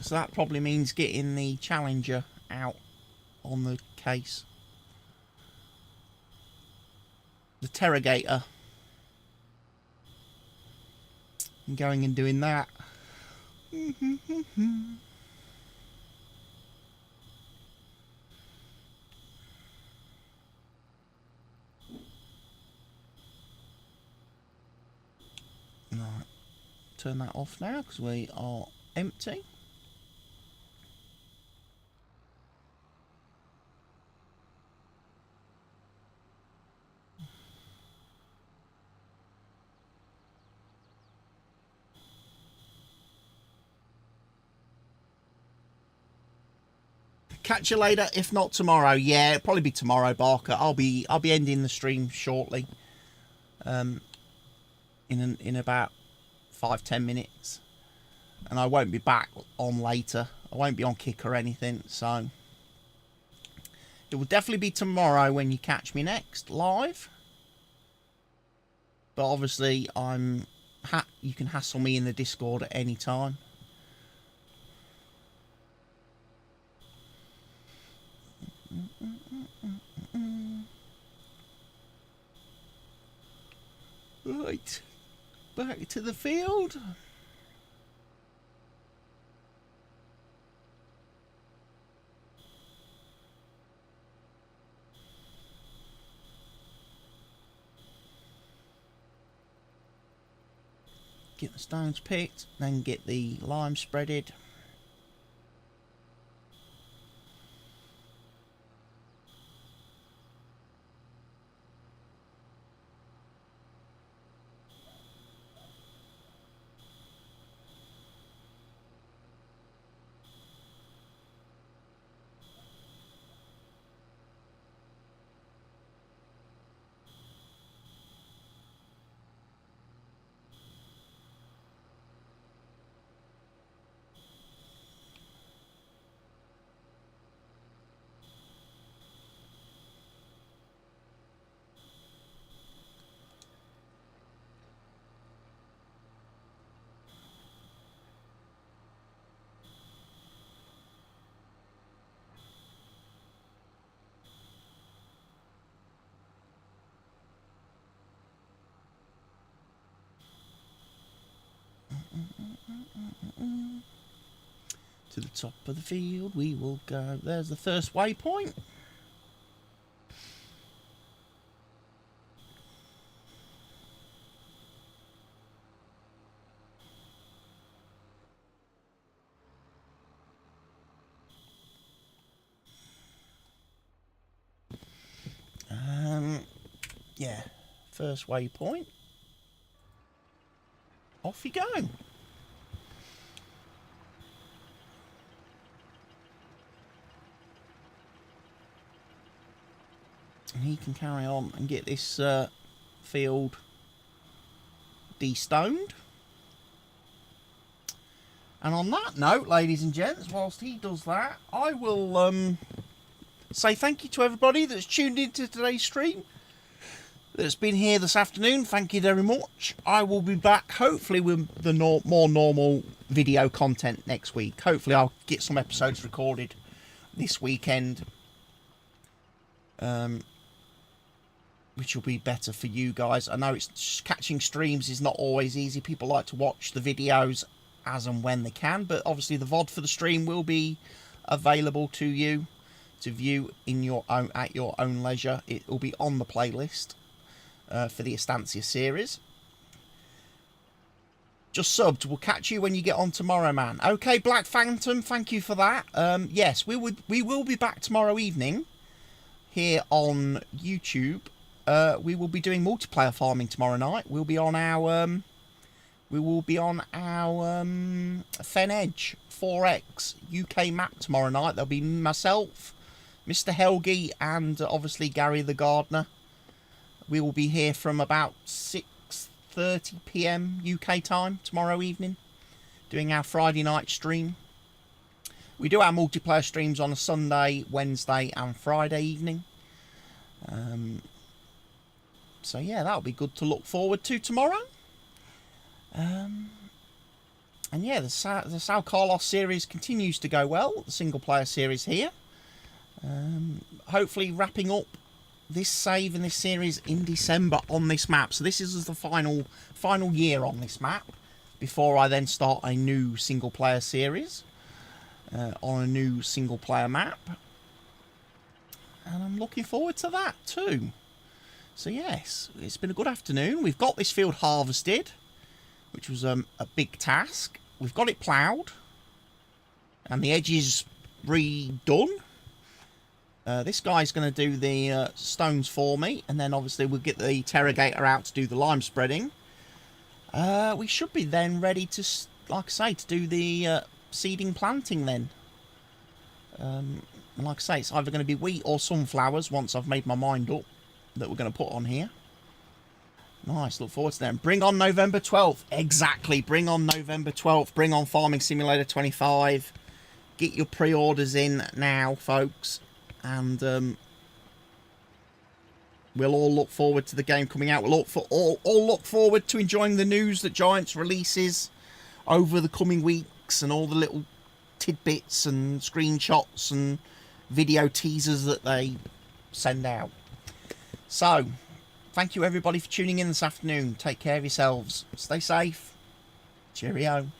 So that probably means getting the Challenger out on the case. The Terrogator. And going and doing that. Right. Turn that off now because we are empty. Catch you later, if not tomorrow. Yeah, it'll probably be tomorrow, Barker. I'll be ending the stream shortly. In about 5-10 minutes. And I won't be back on later. I won't be on Kick or anything, so it will definitely be tomorrow when you catch me next live. But obviously you can hassle me in the Discord at any time. Right, back to the field. Get the stones picked, then get the lime spreaded. To the top of the field we will go. There's the first waypoint. yeah, first waypoint. Off you go. And he can carry on and get this field de-stoned. And on that note, ladies and gents, whilst he does that, I will say thank you to everybody that's tuned into today's stream, that's been here this afternoon. Thank you very much. I will be back hopefully with the more normal video content next week. Hopefully I'll get some episodes recorded this weekend, which will be better for you guys. I know it's catching streams is not always easy. People like to watch the videos as and when they can, but obviously the VOD for the stream will be available to you to view in your own at your own leisure. It will be on the playlist for the Estancia series. Just subbed. We'll catch you when you get on tomorrow, man. Okay, Black Phantom, thank you for that. Yes, we will be back tomorrow evening here on YouTube. We will be doing multiplayer farming tomorrow night. We'll be on our Fen Edge 4X UK map tomorrow night. There'll be myself, Mr. Helgi, and obviously Gary the Gardener. We will be here from about 6:30 PM UK time tomorrow evening, doing our Friday night stream. We do our multiplayer streams on a Sunday, Wednesday and Friday evening. So yeah, that'll be good to look forward to tomorrow. And yeah, the Sao Carlos series continues to go well, the single player series here. Hopefully wrapping up this save in this series in December on this map. So this is the final year on this map before I then start a new single player series on a new single player map. And I'm looking forward to that too. So yes, it's been a good afternoon. We've got this field harvested, which was a big task. We've got it ploughed and the edges redone. This guy's going to do the stones for me, and then obviously we'll get the interrogator out to do the lime spreading. We should be then ready to, like I say, to do the seeding planting then. And like I say, it's either going to be wheat or sunflowers once I've made my mind up that we're going to put on here. Nice, look forward to them. Bring on November 12th. Exactly, bring on November 12th. Bring on Farming Simulator 25. Get your pre-orders in now, folks. And we'll all look forward to the game coming out. We'll all look forward to enjoying the news that Giants releases over the coming weeks, and all the little tidbits and screenshots and video teasers that they send out. So, thank you everybody for tuning in this afternoon. Take care of yourselves. Stay safe. Cheerio.